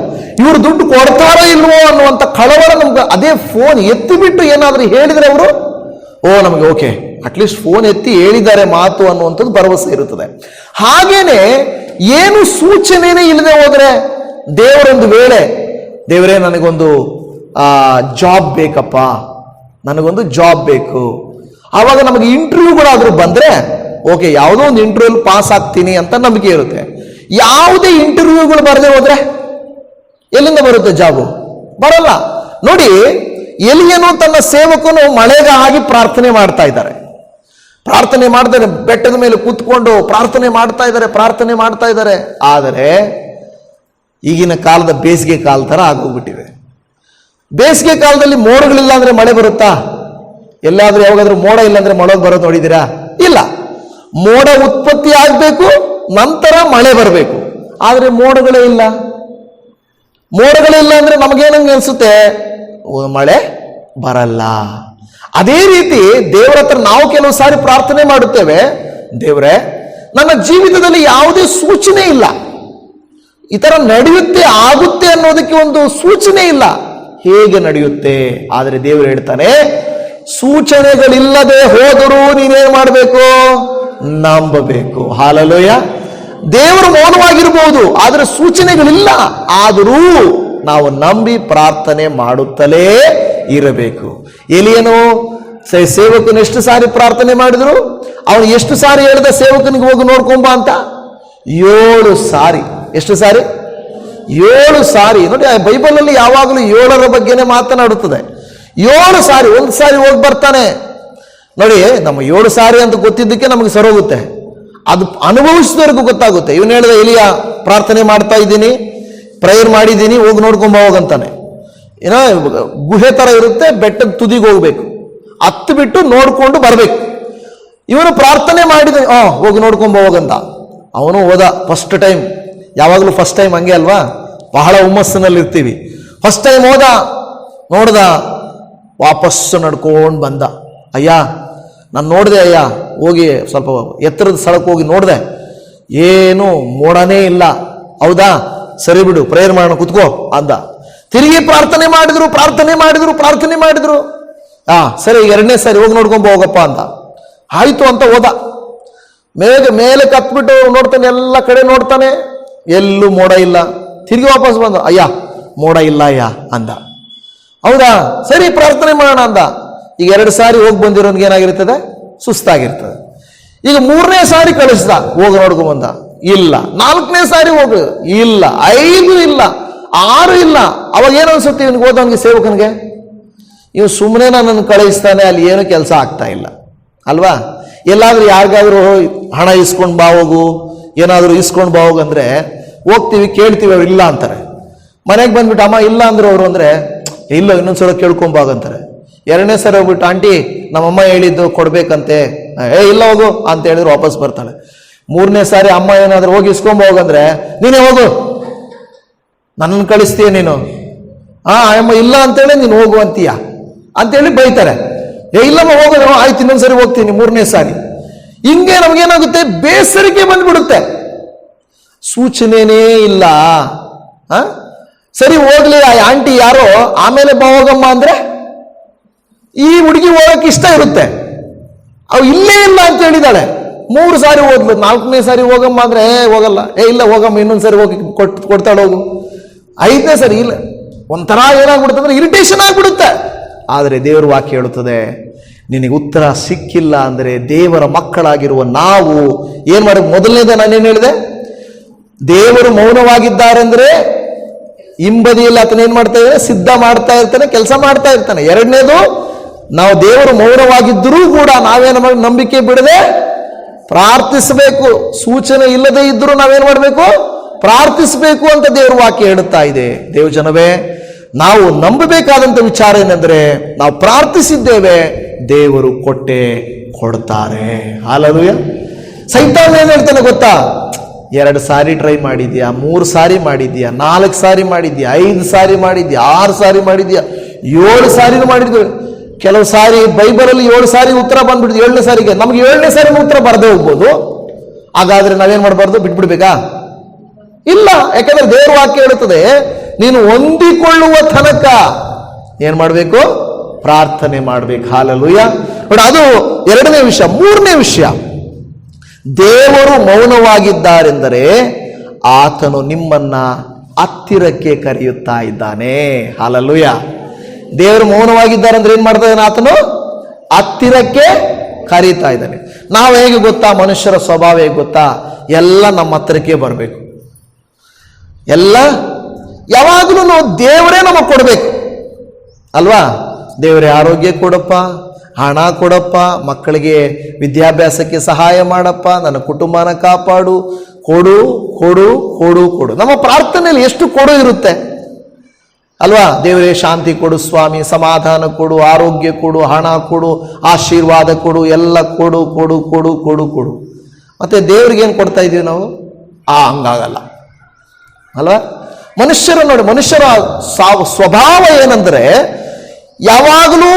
ಇವರು ದುಡ್ಡು ಕೊಡ್ತಾರೋ ಇಲ್ವೋ ಅನ್ನುವಂಥ ಕಳವಳ ನಮ್ಗೆ. ಅದೇ ಫೋನ್ ಎತ್ತಿಬಿಟ್ಟು ಏನಾದ್ರೂ ಹೇಳಿದ್ರೆ ಅವರು, ಓ ನಮಗೆ ಓಕೆ, ಅಟ್ಲೀಸ್ಟ್ ಫೋನ್ ಎತ್ತಿ ಹೇಳಿದ್ದಾರೆ ಮಾತು ಅನ್ನುವಂಥದ್ದು ಭರವಸೆ ಇರುತ್ತದೆ. ಹಾಗೇನೆ ಏನು ಸೂಚನೆನೇ ಇಲ್ಲದೆ ಹೋದ್ರೆ, ದೇವರೊಂದು ವೇಳೆ, ದೇವರೇ ನನಗೊಂದು ಜಾಬ್ ಬೇಕಪ್ಪ, ನನಗೊಂದು ಜಾಬ್ ಬೇಕು, ಆವಾಗ ನಮಗೆ ಇಂಟರ್ವ್ಯೂಗಳಾದ್ರೂ ಬಂದ್ರೆ ಓಕೆ, ಯಾವುದೋ ಒಂದು ಇಂಟರ್ವ್ಯೂ ಪಾಸ್ ಆಗ್ತೀನಿ ಅಂತ ನಂಬಿಕೆ ಇರುತ್ತೆ. ಯಾವುದೇ ಇಂಟರ್ವ್ಯೂಗಳು ಬರದೆ ಹೋದ್ರೆ ಎಲ್ಲಿಂದ ಬರುತ್ತೆ ಜಾಬು? ಬರಲ್ಲ. ನೋಡಿ, ಎಲಿಯನು ತನ್ನ ಸೇವಕನು ಮಳೆಗಾಗಿ ಪ್ರಾರ್ಥನೆ ಮಾಡ್ತಾ ಇದ್ದಾರೆ. ಬೆಟ್ಟದ ಮೇಲೆ ಕೂತ್ಕೊಂಡು ಪ್ರಾರ್ಥನೆ ಮಾಡ್ತಾ ಇದ್ದಾರೆ. ಆದರೆ ಈಗಿನ ಕಾಲದ ಬೇಸಿಗೆ ಕಾಲ ತರ ಆಗೋಗ್ಬಿಟ್ಟಿದೆ. ಬೇಸಿಗೆ ಕಾಲದಲ್ಲಿ ಮೋಡಗಳಿಲ್ಲ ಅಂದ್ರೆ ಮಳೆ ಬರುತ್ತಾ? ಎಲ್ಲಾದ್ರೂ ಯಾವಾಗಾದ್ರೂ ಮೋಡ ಇಲ್ಲ ಅಂದ್ರೆ ಮಳೆ ಬರೋದು ನೋಡಿದ್ದೀರಾ? ಇಲ್ಲ. ಮೋಡ ಉತ್ಪತ್ತಿ ಆಗ್ಬೇಕು, ನಂತರ ಮಳೆ ಬರಬೇಕು. ಆದ್ರೆ ಮೋಡಗಳೇ ಇಲ್ಲ ಅಂದ್ರೆ ನಮಗೇನಂಗೆ ಅನ್ಸುತ್ತೆ, ಮಳೆ ಬರಲ್ಲ. ಅದೇ ರೀತಿ ದೇವರ ಹತ್ರ ನಾವು ಕೆಲವು ಸಾರಿ ಪ್ರಾರ್ಥನೆ ಮಾಡುತ್ತೇವೆ, ದೇವರೇ ನನ್ನ ಜೀವಿತದಲ್ಲಿ ಯಾವುದೇ ಸೂಚನೆ ಇಲ್ಲ, ಈ ತರ ನಡೆಯುತ್ತೆ ಆಗುತ್ತೆ ಅನ್ನೋದಕ್ಕೆ ಒಂದು ಸೂಚನೆ ಇಲ್ಲ, ಹೇಗೆ ನಡೆಯುತ್ತೆ? ಆದರೆ ದೇವರು ಹೇಳ್ತಾನೆ, ಸೂಚನೆಗಳಿಲ್ಲದೆ ಹೋದರೂ ನೀನೇನ್ ಮಾಡಬೇಕು? ನಂಬಬೇಕು. ಹಾಲೆಲೂಯಾ. ದೇವರು ಮೌನವಾಗಿರಬಹುದು, ಆದರೆ ಸೂಚನೆಗಳಿಲ್ಲ. ಆದರೂ ನಾವು ನಂಬಿ ಪ್ರಾರ್ಥನೆ ಮಾಡುತ್ತಲೇ ಇರಬೇಕು. ಎಲಿಯನು ಸೇವಕನು ಎಷ್ಟು ಸಾರಿ ಪ್ರಾರ್ಥನೆ ಮಾಡಿದ್ರು? ಅವನು ಎಷ್ಟು ಸಾರಿ ಹೇಳಿದ ಸೇವಕನಿಗೆ ಹೋಗಿ ನೋಡ್ಕೊಂಬ ಅಂತ? 7 ಸಾರಿ. ಎಷ್ಟು ಸಾರಿ? 7 ಸಾರಿ. ನೋಡಿ, ಬೈಬಲಲ್ಲಿ ಯಾವಾಗಲೂ 7ರ ಬಗ್ಗೆನೇ ಮಾತನಾಡುತ್ತದೆ. 7 ಸಾರಿ. ಒಂದು ಸಾರಿ ಹೋಗಿ ಬರ್ತಾನೆ. ನೋಡಿ, ನಮ್ಮ 7 ಸಾರಿ ಅಂತ ಗೊತ್ತಿದ್ದಕ್ಕೆ ನಮಗೆ ಸರೋಗುತ್ತೆ, ಅದು ಅನುಭವಿಸಿದವರೆಗೂ ಗೊತ್ತಾಗುತ್ತೆ. ಇವನು ಹೇಳಿದ, ಎಲಿಯ ಪ್ರಾರ್ಥನೆ ಮಾಡ್ತಾ ಇದ್ದೀನಿ, ಪ್ರೇಯರ್ ಮಾಡಿದ್ದೀನಿ, ಹೋಗಿ ನೋಡ್ಕೊಂಬ ಹೋಗಂತಾನೆ. ಏನೋ ಗುಹೆ ತರ ಇರುತ್ತೆ, ಬೆಟ್ಟದ ತುದಿಗೆ ಹೋಗ್ಬೇಕು, ಹತ್ತು ಬಿಟ್ಟು ನೋಡ್ಕೊಂಡು ಬರ್ಬೇಕು. ಇವನು ಪ್ರಾರ್ಥನೆ ಮಾಡಿದ, ಹೋಗಿ ನೋಡ್ಕೊಂಬ ಹೋಗಂತ. ಅವನು ಹೋದ. ಫಸ್ಟ್ ಟೈಮ್, ಯಾವಾಗಲೂ ಫಸ್ಟ್ ಟೈಮ್ ಹಂಗೆ ಅಲ್ವಾ, ಬಹಳ ಹುಮ್ಮಸ್ಸಿನಲ್ಲಿ ಇರ್ತೀವಿ. ಫಸ್ಟ್ ಟೈಮ್ ಹೋದ, ನೋಡ್ದ, ವಾಪಸ್ಸು ನಡ್ಕೊಂಡು ಬಂದ. ಅಯ್ಯ, ನಾನು ನೋಡಿದೆ ಅಯ್ಯ, ಹೋಗಿ ಸ್ವಲ್ಪ ಎತ್ತರದ ಸ್ಥಳಕ್ಕೆ ಹೋಗಿ ನೋಡಿದೆ, ಏನು ಮೋಡನೇ ಇಲ್ಲ. ಹೌದಾ, ಸರಿ ಬಿಡು, ಪ್ರೇಯರ್ ಮಾಡೋಣ, ಕುತ್ಕೋ ಅಂದ. ತಿರುಗಿ ಪ್ರಾರ್ಥನೆ ಮಾಡಿದ್ರು. ಸರಿ, 2ನೇ ಸಾರಿ ಹೋಗಿ ನೋಡ್ಕೊಂಬ ಹೋಗಪ್ಪ ಅಂತ. ಆಯ್ತು ಅಂತ ಹೋದ. ಮೇಲೆ ಕತ್ಬಿಟ್ಟು ನೋಡ್ತಾನೆ, ಎಲ್ಲ ಕಡೆ ನೋಡ್ತಾನೆ, ಎಲ್ಲೂ ಮೋಡ ಇಲ್ಲ. ತಿರುಗಿ ವಾಪಸ್ ಬಂದ. ಅಯ್ಯ, ಮೋಡ ಇಲ್ಲ ಅಯ್ಯ ಅಂದ. ಹೌದಾ, ಸರಿ ಪ್ರಾರ್ಥನೆ ಮಾಡೋಣ ಅಂದ. ಈಗ 2 ಸಾರಿ ಹೋಗಿ ಬಂದಿರೋನ್ಗೆ ಏನಾಗಿರ್ತದೆ? ಸುಸ್ತಾಗಿರ್ತದೆ. ಈಗ 3ನೇ ಸಾರಿ ಕಳಿಸ್ದ, ಹೋಗಿ ನೋಡ್ಕೊಂಬಂದ. ಇಲ್ಲ. 4ನೇ ಸಾರಿ ಹೋಗು, ಇಲ್ಲ. 5 ಇಲ್ಲ, 6 ಇಲ್ಲ. ಅವಾಗ ಏನು ಅನ್ಸುತ್ತೆ ಇವನಿಗೆ, ಹೋದವನಿಗೆ, ಸೇವಕನಿಗೆ? ಇವ್ ಸುಮ್ಮನೆ ನನ್ನನ್ನು ಕಳಿಸ್ತಾನೆ, ಅಲ್ಲಿ ಏನು ಕೆಲಸ ಆಗ್ತಾ ಇಲ್ಲ ಅಲ್ವಾ? ಎಲ್ಲಾದ್ರೂ ಯಾರಿಗಾದ್ರೂ ಹಣ ಇಸ್ಕೊಂಡು ಬಾ ಹೋಗು, ಏನಾದರೂ ಇಸ್ಕೊಂಡು ಬಾ ಹೋಗು ಅಂದ್ರೆ ಹೋಗ್ತೀವಿ, ಕೇಳ್ತೀವಿ, ಅವ್ರು ಇಲ್ಲ ಅಂತಾರೆ. ಮನೆಗೆ ಬಂದ್ಬಿಟ್ಟು ಅಮ್ಮ ಇಲ್ಲ ಅಂದ್ರು ಅವರು ಅಂದ್ರೆ, ಇಲ್ಲ ಇನ್ನೊಂದ್ಸಲ ಕೇಳ್ಕೊಂಬಾಗಂತಾರೆ. 2ನೇ ಸರಿ ಹೋಗ್ಬಿಟ್ಟು, ಆಂಟಿ ನಮ್ಮಮ್ಮ ಹೇಳಿದ್ದು ಕೊಡ್ಬೇಕಂತೆ, ಇಲ್ಲ ಹೋಗು ಅಂತ ಹೇಳಿದ್ರು, ವಾಪಸ್ ಬರ್ತಾಳೆ. 3ನೇ ಸಾರಿ ಅಮ್ಮ ಏನಾದ್ರು ಹೋಗಿ ಇಸ್ಕೊಂಬ ಹೋಗಂದ್ರೆ, ನೀನೇ ಹೋಗು, ನನ್ನನ್ನು ಕಳಿಸ್ತೀಯ ನೀನು, ಅಮ್ಮ ಇಲ್ಲ ಅಂತೇಳಿ ನೀನು ಹೋಗು ಅಂತೀಯ ಅಂತೇಳಿ ಬೈತಾರೆ. ಇಲ್ಲಮ್ಮ ಹೋಗೋದು, ಆಯ್ತು ಇನ್ನೊಂದ್ಸರಿ ಹೋಗ್ತೀನಿ 3ನೇ ಸಾರಿ. ಹಿಂಗೆ ನಮಗೇನಾಗುತ್ತೆ, ಬೇಸರಿಕೆ ಬಂದ್ಬಿಡುತ್ತೆ. ಸೂಚನೆನೇ ಇಲ್ಲ. ಸರಿ ಹೋಗ್ಲಿ, ಆ ಆಂಟಿ ಯಾರೋ ಆಮೇಲೆ ಬಾ ಹೋಗಮ್ಮ ಅಂದ್ರೆ ಈ ಹುಡುಗಿ ಹೋಗಕ್ಕೆ ಇಷ್ಟ ಇರುತ್ತೆ. ಅವು ಇಲ್ಲೇ ಇಲ್ಲ ಅಂತ ಹೇಳಿದಾಳೆ. 3 ಸಾರಿ ಹೋದ್ಲು, 4ನೇ ಸಾರಿ ಹೋಗಮ್ಮ ಅಂದ್ರೆ ಹೋಗಲ್ಲ. ಇಲ್ಲ ಹೋಗಮ್ಮ, ಇನ್ನೊಂದ್ಸರಿ ಹೋಗಿ ಕೊಡ್ತಾಳೆ ಹೋಗು. 5ನೇ ಸರಿ ಇಲ್ಲ. ಒಂಥರ ಏನಾಗ್ಬಿಡುತ್ತೆ ಅಂದ್ರೆ ಇರಿಟೇಷನ್ ಆಗ್ಬಿಡುತ್ತೆ. ಆದರೆ ದೇವರ ವಾಕ್ಯ ಹೇಳುತ್ತದೆ, ನಿನಗೆ ಉತ್ತರ ಸಿಕ್ಕಿಲ್ಲ ಅಂದ್ರೆ ದೇವರ ಮಕ್ಕಳಾಗಿರುವ ನಾವು ಏನ್ ಮಾಡಿ? ಮೊದಲನೇದ ನಾನೇನು ಹೇಳಿದೆ? ದೇವರು ಮೌನವಾಗಿದ್ದಾರೆ ಅಂದ್ರೆ ಹಿಂಬದಿಯಲ್ಲಿ ಆತನ ಏನ್ ಮಾಡ್ತಾ ಇದ್ದಾನೆ? ಸಿದ್ಧ ಮಾಡ್ತಾ ಇರ್ತಾನೆ, ಕೆಲಸ ಮಾಡ್ತಾ ಇರ್ತಾನೆ. 2ನೇದು, ನಾವು ದೇವರು ಮೌನವಾಗಿದ್ದರೂ ಕೂಡ ನಾವೇನು ಮಾಡಿ ನಂಬಿಕೆ ಬಿಡದೆ ಪ್ರಾರ್ಥಿಸಬೇಕು. ಸೂಚನೆ ಇಲ್ಲದೆ ಇದ್ರೂ ನಾವೇನ್ ಮಾಡಬೇಕು? ಪ್ರಾರ್ಥಿಸಬೇಕು ಅಂತ ದೇವರ ವಾಕ್ಯ ಹೇಳುತ್ತಾ ಇದೆ. ದೇವ ಜನವೇ, ನಾವು ನಂಬಬೇಕಾದಂತ ವಿಚಾರ ಏನಂದ್ರೆ, ನಾವು ಪ್ರಾರ್ಥಿಸಿದ್ದೇವೆ, ದೇವರು ಕೊಡ್ತಾರೆ. ಹಾಲೆಲೂಯಾ. ಸೈತಾನ ಏನ್ ಹೇಳ್ತಾನೆ ಗೊತ್ತಾ? 2 ಸಾರಿ ಟ್ರೈ ಮಾಡಿದ್ಯಾ, 3 ಸಾರಿ ಮಾಡಿದ್ಯಾ, 4 ಸಾರಿ ಮಾಡಿದ್ಯಾ, 5 ಸಾರಿ ಮಾಡಿದ್ಯಾ, 6 ಸಾರಿ ಮಾಡಿದ್ಯಾ, 7 ಸಾರಿನೂ ಮಾಡಿದ್ವಿ. ಕೆಲವು ಸಾರಿ ಬೈಬಲಲ್ಲಿ 7 ಸಾರಿ ಉತ್ತರ ಬಂದ್ಬಿಡ್ತು. 7ನೇ ಸಾರಿಗೆ ನಮ್ಗೆ 7ನೇ ಸಾರಿ ಉತ್ತರ ಬರದೇ ಹೋಗ್ಬೋದು. ಹಾಗಾದ್ರೆ ನಾವೇನ್ ಮಾಡಬಾರ್ದು? ಬಿಟ್ಬಿಡ್ಬೇಕಾ? ಇಲ್ಲ. ಯಾಕಂದ್ರೆ ದೇವರ ವಾಕ್ಯ ಹೇಳುತ್ತದೆ, ನೀನು ಹೊಂದಿಕೊಳ್ಳುವ ತನಕ ಏನ್ ಮಾಡ್ಬೇಕು? ಪ್ರಾರ್ಥನೆ ಮಾಡ್ಬೇಕು. ಹಾಲೆಲೂಯಾ. ಬಟ್ ಅದು 2ನೇ ವಿಷಯ. 3ನೇ ವಿಷಯ, ದೇವರು ಮೌನವಾಗಿದ್ದಾರೆಂದರೆ ಆತನು ನಿಮ್ಮನ್ನ ಹತ್ತಿರಕ್ಕೆ ಕರೆಯುತ್ತಾ ಇದ್ದಾನೆ. ಹಾಲೆಲೂಯಾ. ದೇವರು ಮೌನವಾಗಿದ್ದಾರೆ ಅಂದ್ರೆ ಏನ್ ಮಾಡ್ತಾ ಇದ್ದಾನೆ? ಆತನು ಹತ್ತಿರಕ್ಕೆ ಕರೀತಾ ಇದ್ದಾನೆ. ನಾವು ಹೇಗೆ ಗೊತ್ತಾ? ಮನುಷ್ಯರ ಸ್ವಭಾವ ಹೇಗೆ ಗೊತ್ತಾ? ಎಲ್ಲ ನಮ್ಮ ಹತ್ತಿರಕ್ಕೆ ಬರಬೇಕು. ಎಲ್ಲ ಯಾವಾಗಲೂ ದೇವರೇ ನಮಗೆ ಕೊಡಬೇಕು ಅಲ್ವಾ? ದೇವರೇ ಆರೋಗ್ಯ ಕೊಡಪ್ಪ, ಹಣ ಕೊಡಪ್ಪ, ಮಕ್ಕಳಿಗೆ ವಿದ್ಯಾಭ್ಯಾಸಕ್ಕೆ ಸಹಾಯ ಮಾಡಪ್ಪ, ನನ್ನ ಕುಟುಂಬನ ಕಾಪಾಡು, ಕೊಡು ಕೊಡು ಕೊಡು ಕೊಡು. ನಮ್ಮ ಪ್ರಾರ್ಥನೆಯಲ್ಲಿ ಎಷ್ಟು ಕೊಡು ಇರುತ್ತೆ ಅಲ್ವಾ? ದೇವರೇ ಶಾಂತಿ ಕೊಡು ಸ್ವಾಮಿ, ಸಮಾಧಾನ ಕೊಡು, ಆರೋಗ್ಯ ಕೊಡು, ಹಣ ಕೊಡು, ಆಶೀರ್ವಾದ ಕೊಡು, ಎಲ್ಲ ಕೊಡು ಕೊಡು ಕೊಡು ಕೊಡು ಕೊಡು. ಮತ್ತೆ ದೇವ್ರಿಗೆ ಏನು ಕೊಡ್ತಾ ಇದೀವಿ ನಾವು? ಹಂಗಾಗಲ್ಲ ಅಲ್ವಾ? ಮನುಷ್ಯರ ನೋಡಿ, ಮನುಷ್ಯರ ಸ್ವಭಾವ ಏನಂದ್ರೆ ಯಾವಾಗಲೂ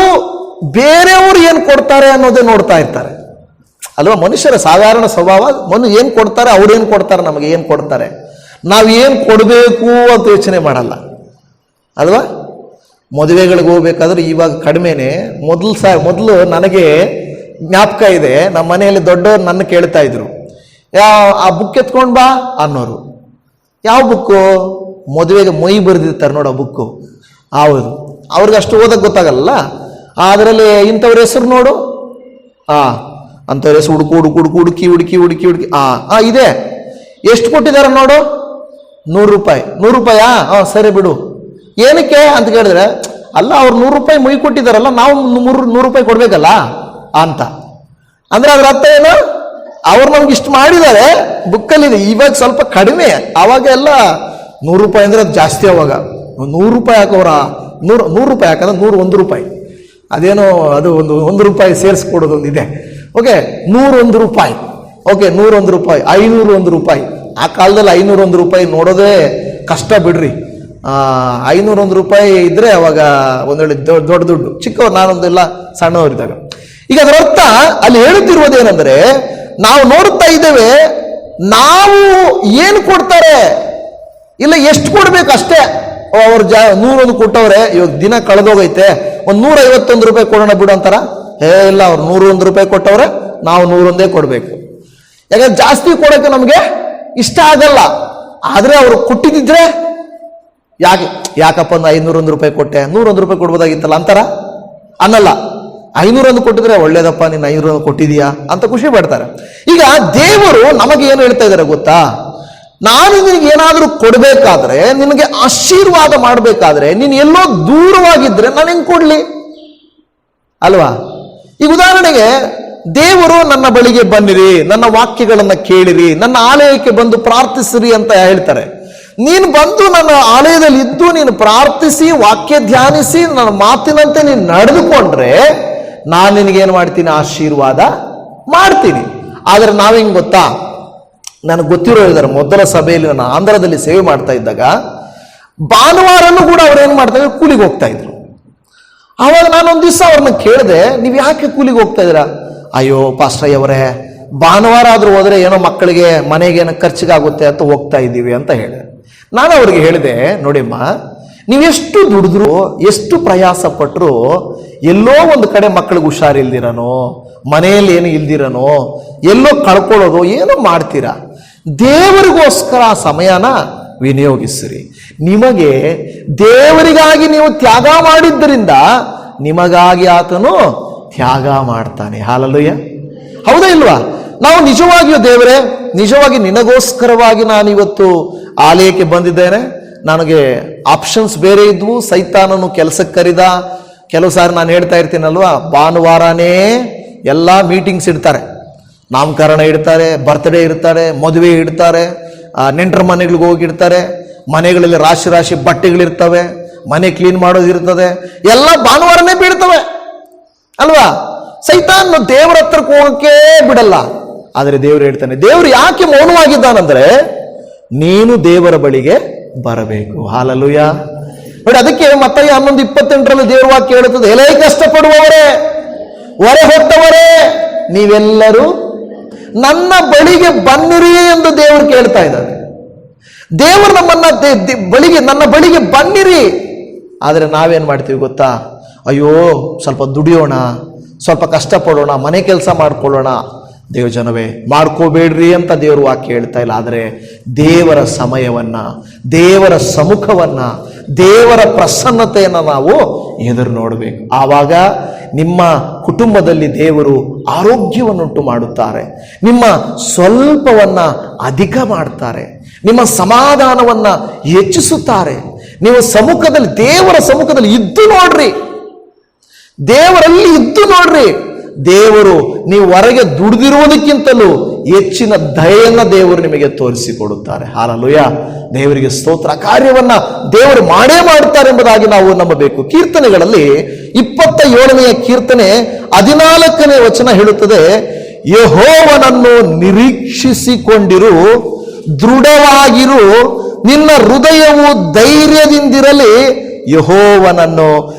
ಬೇರೆಯವರು ಏನು ಕೊಡ್ತಾರೆ ಅನ್ನೋದೇ ನೋಡ್ತಾ ಇರ್ತಾರೆ ಅಲ್ವಾ? ಮನುಷ್ಯರ ಸಾಧಾರಣ ಸ್ವಭಾವ, ಏನು ಕೊಡ್ತಾರೆ, ಅವ್ರೇನು ಕೊಡ್ತಾರೆ, ನಮಗೆ ಏನು ಕೊಡ್ತಾರೆ, ನಾವು ಏನು ಕೊಡಬೇಕು ಅಂತ ಯೋಚನೆ ಮಾಡಲ್ಲ ಅಲ್ವಾ? ಮದುವೆಗಳಿಗೆ ಹೋಗ್ಬೇಕಾದ್ರೆ ಇವಾಗ ಕಡಿಮೆನೆ. ಮೊದಲು ನನಗೆ ಜ್ಞಾಪಕ ಇದೆ, ನಮ್ಮ ಮನೆಯಲ್ಲಿ ದೊಡ್ಡವರು ನನ್ನ ಕೇಳ್ತಾ ಇದ್ರು, ಆ ಬುಕ್ ಎತ್ಕೊಂಡ್ ಬಾ ಅನ್ನೋರು. ಯಾವ ಬುಕ್ಕು? ಮದುವೆಗೆ ಮೊಯ್ ಬರೆದಿರ್ತಾರೆ ನೋಡು ಆ ಬುಕ್ಕು, ಹೌದು. ಅವ್ರಿಗೆ ಅಷ್ಟು ಓದಕ್ಕೆ ಗೊತ್ತಾಗಲ್ಲ, ಅದರಲ್ಲಿ ಇಂಥವ್ರ ಹೆಸರು ನೋಡು, ಅಂಥವ್ರ ಹೆಸರು ಹುಡುಕಿ ಇದೆ. ಎಷ್ಟು ಕೊಟ್ಟಿದ್ದಾರೆ ನೋಡು? 100 ರೂಪಾಯಿ. 100 ರೂಪಾಯಾ? ಸರಿ ಬಿಡು. ಏನಕ್ಕೆ ಅಂತ ಕೇಳಿದ್ರೆ, ಅಲ್ಲ ಅವ್ರು 100 ರೂಪಾಯಿ ಮೊಯ್ ಕೊಟ್ಟಿದ್ದಾರಲ್ಲ, ನಾವು 100 ರೂಪಾಯಿ ಕೊಡ್ಬೇಕಲ್ಲ ಅಂತ. ಅಂದ್ರೆ ಅದ್ರ ಅರ್ಥ ಏನು? ಅವ್ರು ನಮ್ಗೆ ಇಷ್ಟು ಮಾಡಿದ್ದಾರೆ, ಬುಕ್ಕಲ್ಲಿದೆ. ಇವಾಗ ಸ್ವಲ್ಪ ಕಡಿಮೆ, ಅವಾಗ ಎಲ್ಲ 100 ರೂಪಾಯಿ ಅಂದ್ರೆ ಅದು ಜಾಸ್ತಿ. ಅವಾಗ 100 ರೂಪಾಯಿ ಹಾಕೋರ, 100 ರೂಪಾಯಿ ಹಾಕಂದ್ರೆ 101 ರೂಪಾಯಿ, ಅದೇನೋ ಅದು ಒಂದು ರೂಪಾಯಿ ಸೇರಿಸ್ಕೊಡೋದು ಒಂದಿದೆ. ಓಕೆ, 101 ರೂಪಾಯಿ. ಓಕೆ, 101 ರೂಪಾಯಿ, 501 ರೂಪಾಯಿ. ಆ ಕಾಲದಲ್ಲಿ 501 ರೂಪಾಯಿ ನೋಡೋದೇ ಕಷ್ಟ ಬಿಡ್ರಿ. 501 ರೂಪಾಯಿ ಇದ್ರೆ ಅವಾಗ ಒಂದೊಳ್ಳೆ ದೊಡ್ಡ ದುಡ್ಡು. ಚಿಕ್ಕವ್ರು, ನಾನೊಂದೆಲ್ಲ ಸಣ್ಣವರಿದ್ದಾಗ. ಈಗ ಅದರ ಅರ್ಥ ಅಲ್ಲಿ ಹೇಳುತ್ತಿರುವುದೇನೆಂದ್ರೆ, ನಾವು ನೋಡ್ತಾ ಇದ್ದೇವೆ, ನಾವು ಏನು ಕೊಡ್ತಾರೆ ಇಲ್ಲ ಎಷ್ಟು ಕೊಡ್ಬೇಕು ಅಷ್ಟೇ. ಅವ್ರು 101 ಕೊಟ್ಟವ್ರೆ, ಇವಾಗ ದಿನ ಕಳೆದೋಗೈತೆ, ಒಂದು 151 ರೂಪಾಯಿ ಕೊಡೋಣ ಬಿಡು ಅಂತಾರ. ಇಲ್ಲ, ಅವ್ರು 101 ರೂಪಾಯಿ ಕೊಟ್ಟವ್ರೆ, ನಾವು 101 ಕೊಡ್ಬೇಕು. ಯಾಕಂದ್ರೆ ಜಾಸ್ತಿ ಕೊಡೋಕೆ ನಮಗೆ ಇಷ್ಟ ಆಗಲ್ಲ. ಆದ್ರೆ ಅವ್ರು ಕೊಟ್ಟಿದ್ದಿದ್ರೆ ಯಾಕಪ್ಪ 501 ರೂಪಾಯಿ ಕೊಟ್ಟೆ, 101 ರೂಪಾಯಿ ಕೊಡ್ಬೋದಾಗಿತ್ತಲ್ಲ ಅಂತಾರ? ಅನ್ನಲ್ಲ. 501 ಕೊಟ್ಟಿದ್ರೆ ಒಳ್ಳೇದಪ್ಪ, ನೀನು 501 ಕೊಟ್ಟಿದೀಯಾ ಅಂತ ಖುಷಿ ಪಡ್ತಾರೆ. ಈಗ ದೇವರು ನಮಗೆ ಏನು ಹೇಳ್ತಾ ಇದ್ದಾರೆ ಗೊತ್ತಾ? ನಾನು ನಿನಗೆ ಏನಾದರೂ ಕೊಡಬೇಕಾದ್ರೆ, ನಿನಗೆ ಆಶೀರ್ವಾದ ಮಾಡಬೇಕಾದ್ರೆ, ನೀನು ಎಲ್ಲೋ ದೂರವಾಗಿದ್ರೆ ನಾನು ಹೆಂಗ್ ಕೊಡ್ಲಿ ಅಲ್ವಾ? ಈಗ ಉದಾಹರಣೆಗೆ, ದೇವರು ನನ್ನ ಬಳಿಗೆ ಬನ್ನಿರಿ, ನನ್ನ ವಾಕ್ಯಗಳನ್ನ ಕೇಳಿರಿ, ನನ್ನ ಆಲಯಕ್ಕೆ ಬಂದು ಪ್ರಾರ್ಥಿಸಿರಿ ಅಂತ ಹೇಳ್ತಾರೆ. ನೀನು ಬಂದು ನನ್ನ ಆಲಯದಲ್ಲಿ ಇದ್ದು ನೀನು ಪ್ರಾರ್ಥಿಸಿ, ವಾಕ್ಯ ಧ್ಯಾನಿಸಿ, ನನ್ನ ಮಾತಿನಂತೆ ನೀನು ನಡೆದುಕೊಂಡ್ರೆ ನಾನು ನಿನಗೇನು ಮಾಡ್ತೀನಿ? ಆಶೀರ್ವಾದ ಮಾಡ್ತೀನಿ. ಆದರೆ ನಾವೆಂಗ್ ಗೊತ್ತಾ? ನನಗೆ ಗೊತ್ತಿರೋ ಹೇಳಿದಾರೆ, ಮೊದಲ ಸಭೆಯಲ್ಲಿ ನಾನು ಆಂಧ್ರದಲ್ಲಿ ಸೇವೆ ಮಾಡ್ತಾ ಇದ್ದಾಗ ಭಾನುವಾರನೂ ಕೂಡ ಅವ್ರು ಏನು ಮಾಡ್ತಾ ಇದ್ರು? ಕೂಲಿಗೆ ಹೋಗ್ತಾ ಇದ್ರು. ಆವಾಗ ನಾನೊಂದು ದಿವಸ ಅವ್ರನ್ನ ಕೇಳಿದೆ, ನೀವು ಯಾಕೆ ಕೂಲಿಗೆ ಹೋಗ್ತಾ ಇದ್ದೀರಾ? ಅಯ್ಯೋ ಪಾಸ್ಟರ್ ಅವರೇ, ಭಾನುವಾರ ಆದ್ರೂ ಹೋದ್ರೆ ಏನೋ ಮಕ್ಕಳಿಗೆ ಮನೆಗೆ ಏನೋ ಖರ್ಚಿಗಾಗುತ್ತೆ ಅಂತ ಹೋಗ್ತಾ ಇದ್ದೀವಿ ಅಂತ ಹೇಳಿದೆ. ನಾನು ಅವ್ರಿಗೆ ಹೇಳಿದೆ, ನೋಡಿಮ್ಮ, ನೀವೆಷ್ಟು ದುಡಿದ್ರು, ಎಷ್ಟು ಪ್ರಯಾಸ ಪಟ್ಟರು, ಎಲ್ಲೋ ಒಂದು ಕಡೆ ಮಕ್ಕಳಿಗೆ ಹುಷಾರಿಲ್ದಿರನೋ, ಮನೆಯಲ್ಲಿ ಏನು ಇಲ್ದಿರನೋ, ಎಲ್ಲೋ ಕಳ್ಕೊಳ್ಳೋದು ಏನೋ ಮಾಡ್ತೀರಾ. ದೇವರಿಗೋಸ್ಕರ ಆ ಸಮಯನ ವಿನಿಯೋಗಿಸಿರಿ. ನಿಮಗೆ ದೇವರಿಗಾಗಿ ನೀವು ತ್ಯಾಗ ಮಾಡಿದ್ದರಿಂದ ನಿಮಗಾಗಿ ಆತನು ತ್ಯಾಗ ಮಾಡ್ತಾನೆ. ಹಾಲೆಲೂಯಾ. ಹೌದಾ ಇಲ್ವಾ? ನಾವು ನಿಜವಾಗಿಯೂ ದೇವರೇ, ನಿಜವಾಗಿ ನಿನಗೋಸ್ಕರವಾಗಿ ನಾನು ಇವತ್ತು ಆಲಯಕ್ಕೆ ಬಂದಿದ್ದೇನೆ. ನನಗೆ ಆಪ್ಷನ್ಸ್ ಬೇರೆ ಇದ್ವು. ಸೈತಾನನು ಕೆಲಸಕ್ಕೆ ಕರೆದ. ಕೆಲವು ಸಾರಿ ನಾನು ಹೇಳ್ತಾ ಇರ್ತೀನಲ್ವಾ, ಭಾನುವಾರನೇ ಎಲ್ಲ ಮೀಟಿಂಗ್ಸ್ ಇಡ್ತಾರೆ, ನಾಮಕರಣ ಇಡ್ತಾರೆ, ಬರ್ತ್ಡೇ ಇಡ್ತಾರೆ, ಮದುವೆ ಇಡ್ತಾರೆ, ನೆಂಟರ ಮನೆಗಳಿಗೆ ಹೋಗಿಡ್ತಾರೆ, ಮನೆಗಳಲ್ಲಿ ರಾಶಿ ರಾಶಿ ಬಟ್ಟೆಗಳಿರ್ತವೆ, ಮನೆ ಕ್ಲೀನ್ ಮಾಡೋದಿರ್ತದೆ, ಎಲ್ಲ ಭಾನುವಾರನೇ ಬೀಳ್ತವೆ ಅಲ್ವಾ? ಸೈತಾನ್ ದೇವರ ಹತ್ರಕ್ಕೆ ಹೋಗಕ್ಕೆ ಬಿಡಲ್ಲ. ಆದರೆ ದೇವರು ಹೇಳ್ತಾನೆ, ದೇವರು ಯಾಕೆ ಮೌನವಾಗಿದ್ದಾನಂದ್ರೆ, ನೀನು ದೇವರ ಬಳಿಗೆ ಬರಬೇಕು. ಹಾಲೆಲೂಯಾ. ನೋಡಿ, ಅದಕ್ಕೆ ಮತ್ತಾಯ 11:28 ದೇವರ ವಾಕ್ಯ ಹೇಳುತ್ತದೆ, ಎಲೈ ಕಷ್ಟಪಡುವವರೇ, ಹೊರೆ ಹೊತ್ತವರೇ, ನೀವೆಲ್ಲರೂ ನನ್ನ ಬಳಿಗೆ ಬನ್ನಿರಿ ಎಂದು ದೇವರು ಕೇಳ್ತಾ ಇದ್ದಾನೆ. ದೇವರು ನಮ್ಮನ್ನ ನನ್ನ ಬಳಿಗೆ ಬನ್ನಿರಿ. ಆದರೆ ನಾವೇನ್ ಮಾಡ್ತೀವಿ ಗೊತ್ತಾ? ಅಯ್ಯೋ, ಸ್ವಲ್ಪ ದುಡಿಯೋಣ, ಸ್ವಲ್ಪ ಕಷ್ಟಪಡೋಣ, ಮನೆ ಕೆಲಸ ಮಾಡ್ಕೊಳ್ಳೋಣ. ದೇವ ಜನವೇ, ಮಾಡ್ಕೋಬೇಡ್ರಿ ಅಂತ ದೇವರು ವಾಕ್ಯ ಹೇಳ್ತಾ ಇಲ್ಲ. ಆದರೆ ದೇವರ ಸಮಯವನ್ನ, ದೇವರ ಸಮ್ಮುಖವನ್ನ, ದೇವರ ಪ್ರಸನ್ನತೆಯನ್ನು ನಾವು ಎದುರು ನೋಡಬೇಕು. ಆವಾಗ ನಿಮ್ಮ ಕುಟುಂಬದಲ್ಲಿ ದೇವರು ಆರೋಗ್ಯವನ್ನುಂಟು ಮಾಡುತ್ತಾರೆ, ನಿಮ್ಮ ಸ್ವಲ್ಪವನ್ನ ಅಧಿಕ ಮಾಡ್ತಾರೆ, ನಿಮ್ಮ ಸಮಾಧಾನವನ್ನ ಹೆಚ್ಚಿಸುತ್ತಾರೆ. ನೀವು ಸಮ್ಮುಖದಲ್ಲಿ, ದೇವರ ಸಮ್ಮುಖದಲ್ಲಿ ಇದ್ದು ನೋಡ್ರಿ, ದೇವರಲ್ಲಿ ಇದ್ದು ನೋಡ್ರಿ. ದೇವರು ನೀವು ಹೊರಗೆ ದುಡಿದಿರುವುದಕ್ಕಿಂತಲೂ ಹೆಚ್ಚಿನ ದಯೆಯನ್ನ ದೇವರು ನಿಮಗೆ ತೋರಿಸಿಕೊಡುತ್ತಾರೆ. ಹಾಲೆಲೂಯಾ. ದೇವರಿಗೆ ಸ್ತೋತ್ರ. ಕಾರ್ಯವನ್ನ ದೇವರು ಮಾಡೇ ಮಾಡ್ತಾರೆ ಎಂಬುದಾಗಿ ನಾವು ನಂಬಬೇಕು. ಕೀರ್ತನೆಗಳಲ್ಲಿ 27ನೇ ಕೀರ್ತನೆ 14ನೇ ವಚನ ಹೇಳುತ್ತದೆ, ಯೆಹೋವನನ್ನು ನಿರೀಕ್ಷಿಸಿಕೊಂಡಿರು, ದೃಢವಾಗಿರು, ನಿನ್ನ ಹೃದಯವು ಧೈರ್ಯದಿಂದಿರಲಿ, ಯೆಹೋವನನ್ನು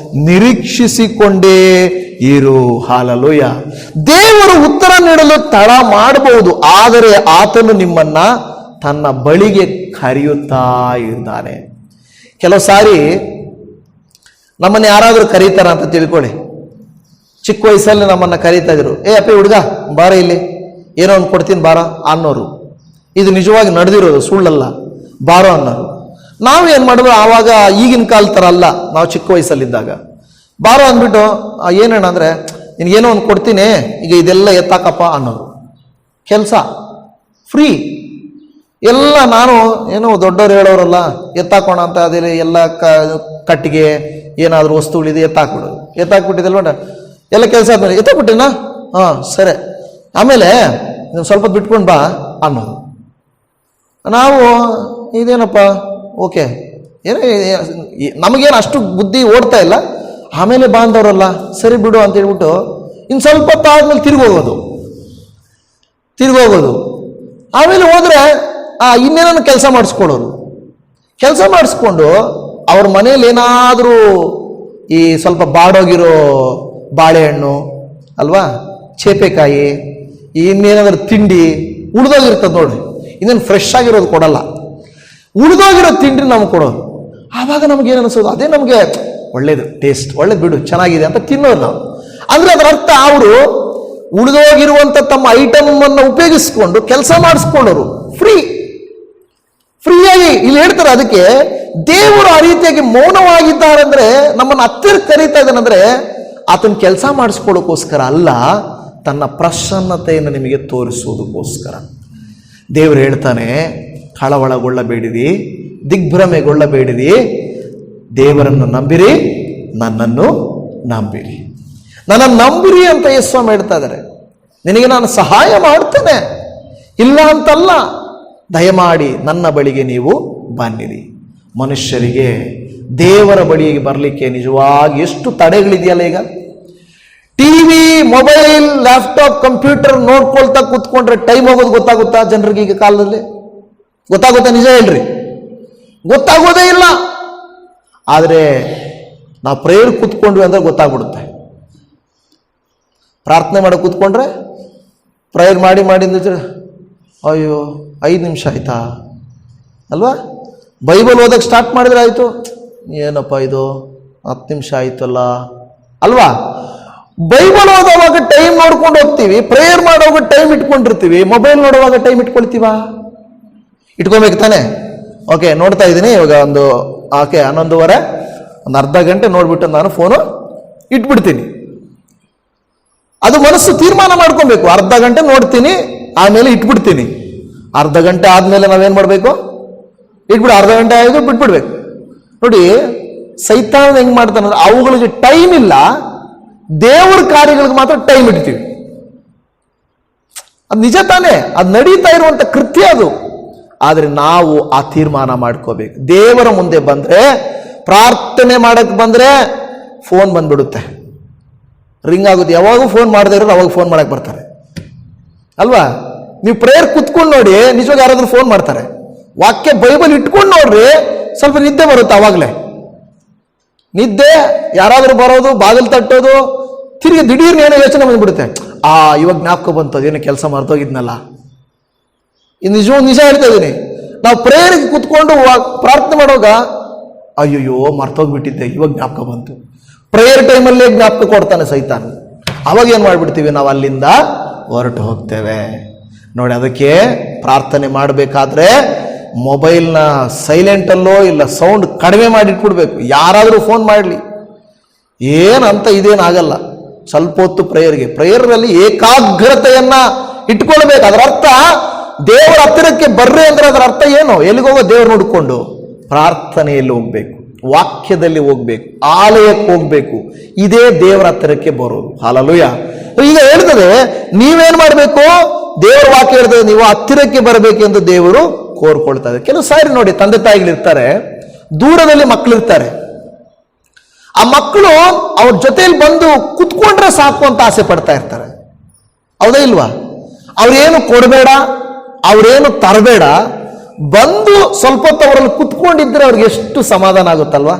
ನಿರೀಕ್ಷಿಸಿಕೊಂಡೇ ಇರು. ಹಾಲೆಲೂಯಾ. ದೇವರು ಉತ್ತರ ನೀಡಲು ತಡ ಮಾಡಬಹುದು, ಆದರೆ ಆತನು ನಿಮ್ಮನ್ನ ತನ್ನ ಬಳಿಗೆ ಕರೆಯುತ್ತಾ ಇದ್ದಾನೆ. ಕೆಲವು ಸಾರಿ ನಮ್ಮನ್ನ ಯಾರಾದರೂ ಕರೀತಾರ ಅಂತ ತಿಳ್ಕೊಳ್ಳಿ. ಚಿಕ್ಕ ವಯಸ್ಸಲ್ಲಿ ನಮ್ಮನ್ನ ಕರೀತಾ ಇದ್ರು, ಅಪ್ಪ ಹುಡುಗ ಬಾರ ಇಲ್ಲಿ, ಏನೋ ಒಂದು ಕೊಡ್ತೀನಿ ಬಾರ ಅನ್ನೋರು. ಇದು ನಿಜವಾಗಿ ನಡೆದಿರೋದು, ಸುಳ್ಳಲ್ಲ, ಬಾರೋ ಅನ್ನೋದು. ನಾವೇನು ಮಾಡಿದ್ರು ಆವಾಗ ಈಗಿನ ಕಾಲ ಥರ ಅಲ್ಲ, ನಾವು ಚಿಕ್ಕ ವಯಸ್ಸಲ್ಲಿದ್ದಾಗ ಬಾರೋ ಅಂದ್ಬಿಟ್ಟು ಏನೇಣ ಅಂದರೆ ನಿನಗೇನೋ ಒಂದು ಕೊಡ್ತೀನಿ, ಈಗ ಇದೆಲ್ಲ ಎತ್ತಾಕಪ್ಪ ಅನ್ನೋದು. ಕೆಲಸ ಫ್ರೀ ಎಲ್ಲ. ನಾನು ಏನೋ ದೊಡ್ಡವ್ರು ಹೇಳೋರಲ್ಲ, ಎತ್ತಾಕೋಣ ಅಂತ ಅದೇ ಎಲ್ಲ ಕಟ್ಟಿಗೆ ಏನಾದರೂ ವಸ್ತುಗಳಿದೆ ಎತ್ತಾಕ್ಬಿಡೋದು. ಎತ್ತಾಕ್ಬಿಟ್ಟಿದ್ದಲ್ವ ಎಲ್ಲ ಕೆಲಸ ಆದ್ಮೇಲೆ ಎತ್ತಾಕ್ಬಿಟ್ಟಿನಾ, ಹಾಂ ಸರಿ, ಆಮೇಲೆ ಸ್ವಲ್ಪ ಬಿಟ್ಕೊಂಡು ಬಾ ಅನ್ನೋದು. ನಾವು ಇದೇನಪ್ಪ ಓಕೆ, ಏನೋ ನಮಗೇನು ಅಷ್ಟು ಬುದ್ಧಿ ಓಡ್ತಾ ಇಲ್ಲ. ಆಮೇಲೆ ಬಾಂಧವರಲ್ಲ ಸರಿ ಬಿಡು ಅಂತ ಹೇಳ್ಬಿಟ್ಟು ಇನ್ನು ಸ್ವಲ್ಪ ಹೊತ್ತು ಆದ್ಮೇಲೆ ತಿರುಗೋಗೋದು. ಆಮೇಲೆ ಹೋದ್ರೆ ಇನ್ನೇನೋ ಕೆಲಸ ಮಾಡಿಸ್ಕೊಳ್ಳೋರು. ಕೆಲಸ ಮಾಡಿಸ್ಕೊಂಡು ಅವ್ರ ಮನೇಲಿ ಏನಾದರೂ ಈ ಸ್ವಲ್ಪ ಬಾಡೋಗಿರೋ ಬಾಳೆಹಣ್ಣು ಅಲ್ವಾ, ಚೇಪೆಕಾಯಿ, ಇನ್ನೇನಾದ್ರೂ ತಿಂಡಿ ಉಳಿದೋಗಿರ್ತದೆ ನೋಡಿ, ಇನ್ನೇನು ಫ್ರೆಶ್ ಆಗಿರೋದು ಕೊಡಲ್ಲ, ಉಳಿದೋಗಿರೋ ತಿಂಡಿ ನಮ್ಗೆ ಕೊಡೋದು. ಆವಾಗ ನಮಗೇನು ಅನಿಸೋದು, ಅದೇ ನಮಗೆ ಒಳ್ಳೇದು, ಟೇಸ್ಟ್ ಒಳ್ಳೇದು, ಬಿಡು ಚೆನ್ನಾಗಿದೆ ಅಂತ ತಿನ್ನೋರು ನಾವು. ಅಂದರೆ ಅದರ ಅರ್ಥ ಅವರು ಉಳಿದೋಗಿರುವಂಥ ತಮ್ಮ ಐಟಮ್ ಅನ್ನು ಉಪಯೋಗಿಸ್ಕೊಂಡು ಕೆಲಸ ಮಾಡಿಸ್ಕೊಂಡವರು ಫ್ರೀಯಾಗಿ. ಇಲ್ಲಿ ಹೇಳ್ತಾರೆ, ಅದಕ್ಕೆ ದೇವರು ಆ ರೀತಿಯಾಗಿ ಮೌನವಾಗಿದ್ದಾರೆ ಅಂದ್ರೆ, ನಮ್ಮನ್ನು ಹತ್ತಿರ ಕರೀತಾ ಇದ್ದಾನಂದ್ರೆ ಆತನ ಕೆಲಸ ಮಾಡಿಸ್ಕೊಳ್ಳೋಕ್ಕೋಸ್ಕರ ಅಲ್ಲ, ತನ್ನ ಪ್ರಸನ್ನತೆಯನ್ನು ನಿಮಗೆ ತೋರಿಸುವುದಕ್ಕೋಸ್ಕರ. ದೇವರು ಹೇಳ್ತಾನೆ, ಕಳವಳಗೊಳ್ಳಬೇಡಿರಿ, ದಿಗ್ಭ್ರಮೆಗೊಳ್ಳಬೇಡಿರಿ, ದೇವರನ್ನು ನಂಬಿರಿ, ನನ್ನನ್ನು ನಂಬಿರಿ. ನನ್ನನ್ನು ನಂಬಿರಿ ಅಂತ ಯೇಸು ಹೇಳ್ತಾ ಇದ್ದಾರೆ. ನಿನಗೆ ನಾನು ಸಹಾಯ ಮಾಡ್ತೇನೆ, ಇಲ್ಲ ಅಂತಲ್ಲ, ದಯಮಾಡಿ ನನ್ನ ಬಳಿಗೆ ನೀವು ಬನ್ನಿರಿ. ಮನುಷ್ಯರಿಗೆ ದೇವರ ಬಳಿಗೆ ಬರಲಿಕ್ಕೆ ನಿಜವಾಗಿ ಎಷ್ಟು ತಡೆಗಳಿದೆಯಲ್ಲ. ಈಗ ಟಿವಿ, ಮೊಬೈಲ್, ಲ್ಯಾಪ್ಟಾಪ್, ಕಂಪ್ಯೂಟರ್ ನೋಡ್ಕೊಳ್ತಾ ಕೂತ್ಕೊಂಡ್ರೆ ಟೈಮ್ ಹೋಗೋದು ಗೊತ್ತಾಗುತ್ತಾ ಜನರಿಗೆ? ಈಗ ಕಾಲದಲ್ಲಿ ಗೊತ್ತಾಗುತ್ತಾ? ನಿಜ ಹೇಳ್ರಿ, ಗೊತ್ತಾಗೋದೇ ಇಲ್ಲ. ಆದರೆ ನಾವು ಪ್ರೇಯರ್ ಕೂತ್ಕೊಂಡ್ವಿ ಅಂದ್ರೆ ಗೊತ್ತಾಗ್ಬಿಡುತ್ತೆ. ಪ್ರಾರ್ಥನೆ ಮಾಡಿ ಕೂತ್ಕೊಂಡ್ರೆ ಪ್ರೇಯರ್ ಮಾಡಿ ಅಯ್ಯೋ 5 ನಿಮಿಷ ಆಯ್ತಾ ಅಲ್ವಾ? ಬೈಬಲ್ ಓದಕ್ಕೆ ಸ್ಟಾರ್ಟ್ ಮಾಡಿದ್ರೆ ಆಯಿತು, ಏನಪ್ಪ ಇದು 10 ನಿಮಿಷ ಆಯ್ತಲ್ಲ ಅಲ್ವಾ? ಬೈಬಲ್ ಓದುವಾಗ ಟೈಮ್ ನೋಡ್ಕೊಂಡು ಹೋಗ್ತೀವಿ, ಪ್ರೇಯರ್ ಮಾಡುವಾಗ ಟೈಮ್ ಇಟ್ಕೊಂಡಿರ್ತೀವಿ, ಮೊಬೈಲ್ ನೋಡುವಾಗ ಟೈಮ್ ಇಟ್ಕೊಳ್ತೀವಾ? ಇಟ್ಕೊಬೇಕು ತಾನೆ? ಓಕೆ, ನೋಡ್ತಾ ಇದ್ದೀನಿ ಇವಾಗ ಒಂದು 11:30, ಒಂದು ಅರ್ಧ ಗಂಟೆ ನೋಡ್ಬಿಟ್ಟು ನಾನು ಫೋನು ಇಟ್ಬಿಡ್ತೀನಿ. ಅದು ಮನಸ್ಸು ತೀರ್ಮಾನ ಮಾಡ್ಕೊಬೇಕು, ಅರ್ಧ ಗಂಟೆ ನೋಡ್ತೀನಿ ಆಮೇಲೆ ಇಟ್ಬಿಡ್ತೀನಿ. ಅರ್ಧ ಗಂಟೆ ಆದ್ಮೇಲೆ ನಾವೇನ್ ಮಾಡ್ಬೇಕು? ಇಟ್ಬಿಡು. ಅರ್ಧ ಗಂಟೆ ಆಯ್ತು ಬಿಟ್ಬಿಡ್ಬೇಕು. ನೋಡಿ ಸೈತಾನ ಹೆಂಗ್ ಮಾಡ್ತಾನೆ, ಅವುಗಳಿಗೆ ಟೈಮ್ ಇಲ್ಲ, ದೇವರ ಕಾರ್ಯಗಳಿಗೆ ಮಾತ್ರ ಟೈಮ್ ಇಡ್ತೀವಿ. ಅದು ನಿಜ ತಾನೇ, ಅದು ನಡೀತಾ ಇರುವಂತ ಕೃತ್ಯ ಅದು. ಆದ್ರೆ ನಾವು ಆ ತೀರ್ಮಾನ ಮಾಡ್ಕೋಬೇಕು. ದೇವರ ಮುಂದೆ ಬಂದ್ರೆ, ಪ್ರಾರ್ಥನೆ ಮಾಡಕ್ ಬಂದ್ರೆ ಫೋನ್ ಬಂದ್ಬಿಡುತ್ತೆ, ರಿಂಗ್ ಆಗುತ್ತೆ. ಯಾವಾಗೂ ಫೋನ್ ಮಾಡದೇ ಇರೋರು ಅವಾಗ ಫೋನ್ ಮಾಡಕ್ ಬರ್ತಾರೆ ಅಲ್ವಾ? ನೀವು ಪ್ರೇಯರ್ ಕುತ್ಕೊಂಡು ನೋಡಿ, ನಿಜವಾಗಿ ಯಾರಾದ್ರೂ ಫೋನ್ ಮಾಡ್ತಾರೆ. ವಾಕ್ಯ ಬೈಬಲ್ ಇಟ್ಕೊಂಡು ನೋಡ್ರಿ, ಸ್ವಲ್ಪ ನಿದ್ದೆ ಬರುತ್ತೆ. ಅವಾಗಲೇ ನಿದ್ದೆ, ಯಾರಾದ್ರೂ ಬರೋದು, ಬಾಗಿಲು ತಟ್ಟೋದು, ತಿರುಗಿ ದಿಢೀರ್ನ ಏನೋ ಯೋಚನೆ ಬಂದ್ಬಿಡುತ್ತೆ. ಇವಾಗ ಜ್ಞಾಪಕ ಬಂತು, ಅದೇನೋ ಕೆಲಸ ಮರ್ತೋಗಿದ್ನಲ್ಲ. ಇದು ನಿಜ ಹೇಳ್ತಾ ಇದ್ದೀನಿ. ನಾವು ಪ್ರೇಯರ್ಗೆ ಕುತ್ಕೊಂಡು ಪ್ರಾರ್ಥನೆ ಮಾಡುವಾಗ ಅಯ್ಯಯ್ಯೋ ಮರ್ತೋಗ್ಬಿಟ್ಟಿದ್ದೆ, ಇವಾಗ ಜ್ಞಾಪಕ ಬಂತು. ಪ್ರೇಯರ್ ಟೈಮಲ್ಲೇ ಜ್ಞಾಪಕ ಕೊಡ್ತಾನೆ ಸೈತಾನ. ಅವಾಗ ಏನು ಮಾಡ್ಬಿಡ್ತೀವಿ, ನಾವು ಅಲ್ಲಿಂದ ಹೊರಟು ಹೋಗ್ತೇವೆ ನೋಡಿ. ಅದಕ್ಕೆ ಪ್ರಾರ್ಥನೆ ಮಾಡಬೇಕಾದ್ರೆ ಮೊಬೈಲ್ನ ಸೈಲೆಂಟಲ್ಲೋ ಇಲ್ಲ ಸೌಂಡ್ ಕಡಿಮೆ ಮಾಡಿ ಇಟ್ಬಿಡ್ಬೇಕು. ಯಾರಾದರೂ ಫೋನ್ ಮಾಡಲಿ ಏನಂತ ಇದೇನಾಗಲ್ಲ. ಸ್ವಲ್ಪ ಹೊತ್ತು ಪ್ರೇಯರ್ನಲ್ಲಿ ಏಕಾಗ್ರತೆಯನ್ನ ಇಟ್ಕೊಳ್ಬೇಕು. ಅದರ ಅರ್ಥ ದೇವರ ಹತ್ತಿರಕ್ಕೆ ಬರ್ರಿ ಅಂದ್ರೆ ಅದರ ಅರ್ಥ ಏನು? ಎಲ್ಲಿಗೋಗೋ ದೇವ್ರು ನೋಡ್ಕೊಂಡು ಪ್ರಾರ್ಥನೆಯಲ್ಲಿ ಹೋಗ್ಬೇಕು, ವಾಕ್ಯದಲ್ಲಿ ಹೋಗ್ಬೇಕು, ಆಲಯಕ್ಕೆ ಹೋಗ್ಬೇಕು. ಇದೇ ದೇವರ ಹತ್ತಿರಕ್ಕೆ ಬರೋದು. ಹಲ್ಲೆಲೂಯಾ. ಈಗ ಹೇಳ್ತದೆ, ನೀವೇನ್ ಮಾಡ್ಬೇಕು? ದೇವರ ವಾಕ್ಯ ಹೇಳ್ತದೆ, ನೀವು ಹತ್ತಿರಕ್ಕೆ ಬರಬೇಕು ಎಂದು ದೇವರು ಕೋರ್ಕೊಳ್ತಾರೆ. ಕೆಲವು ಸಾರಿ ನೋಡಿ, ತಂದೆ ತಾಯಿಗಳಿರ್ತಾರೆ, ದೂರದಲ್ಲಿ ಮಕ್ಕಳಿರ್ತಾರೆ. ಆ ಮಕ್ಕಳು ಅವ್ರ ಜೊತೆಯಲ್ಲಿ ಬಂದು ಕುತ್ಕೊಂಡ್ರೆ ಸಾಕು ಅಂತ ಆಸೆ ಪಡ್ತಾ ಇರ್ತಾರೆ. ಹೌದಾ ಇಲ್ವಾ? ಅವ್ರೇನು ಕೊಡಬೇಡ, ಅವ್ರೇನು ತರಬೇಡ, ಬಂದು ಸ್ವಲ್ಪ ಹೊತ್ತು ಅವರಲ್ಲಿ ಕುತ್ಕೊಂಡಿದ್ರೆ ಅವ್ರಿಗೆ ಎಷ್ಟು ಸಮಾಧಾನ ಆಗುತ್ತಲ್ವಾ?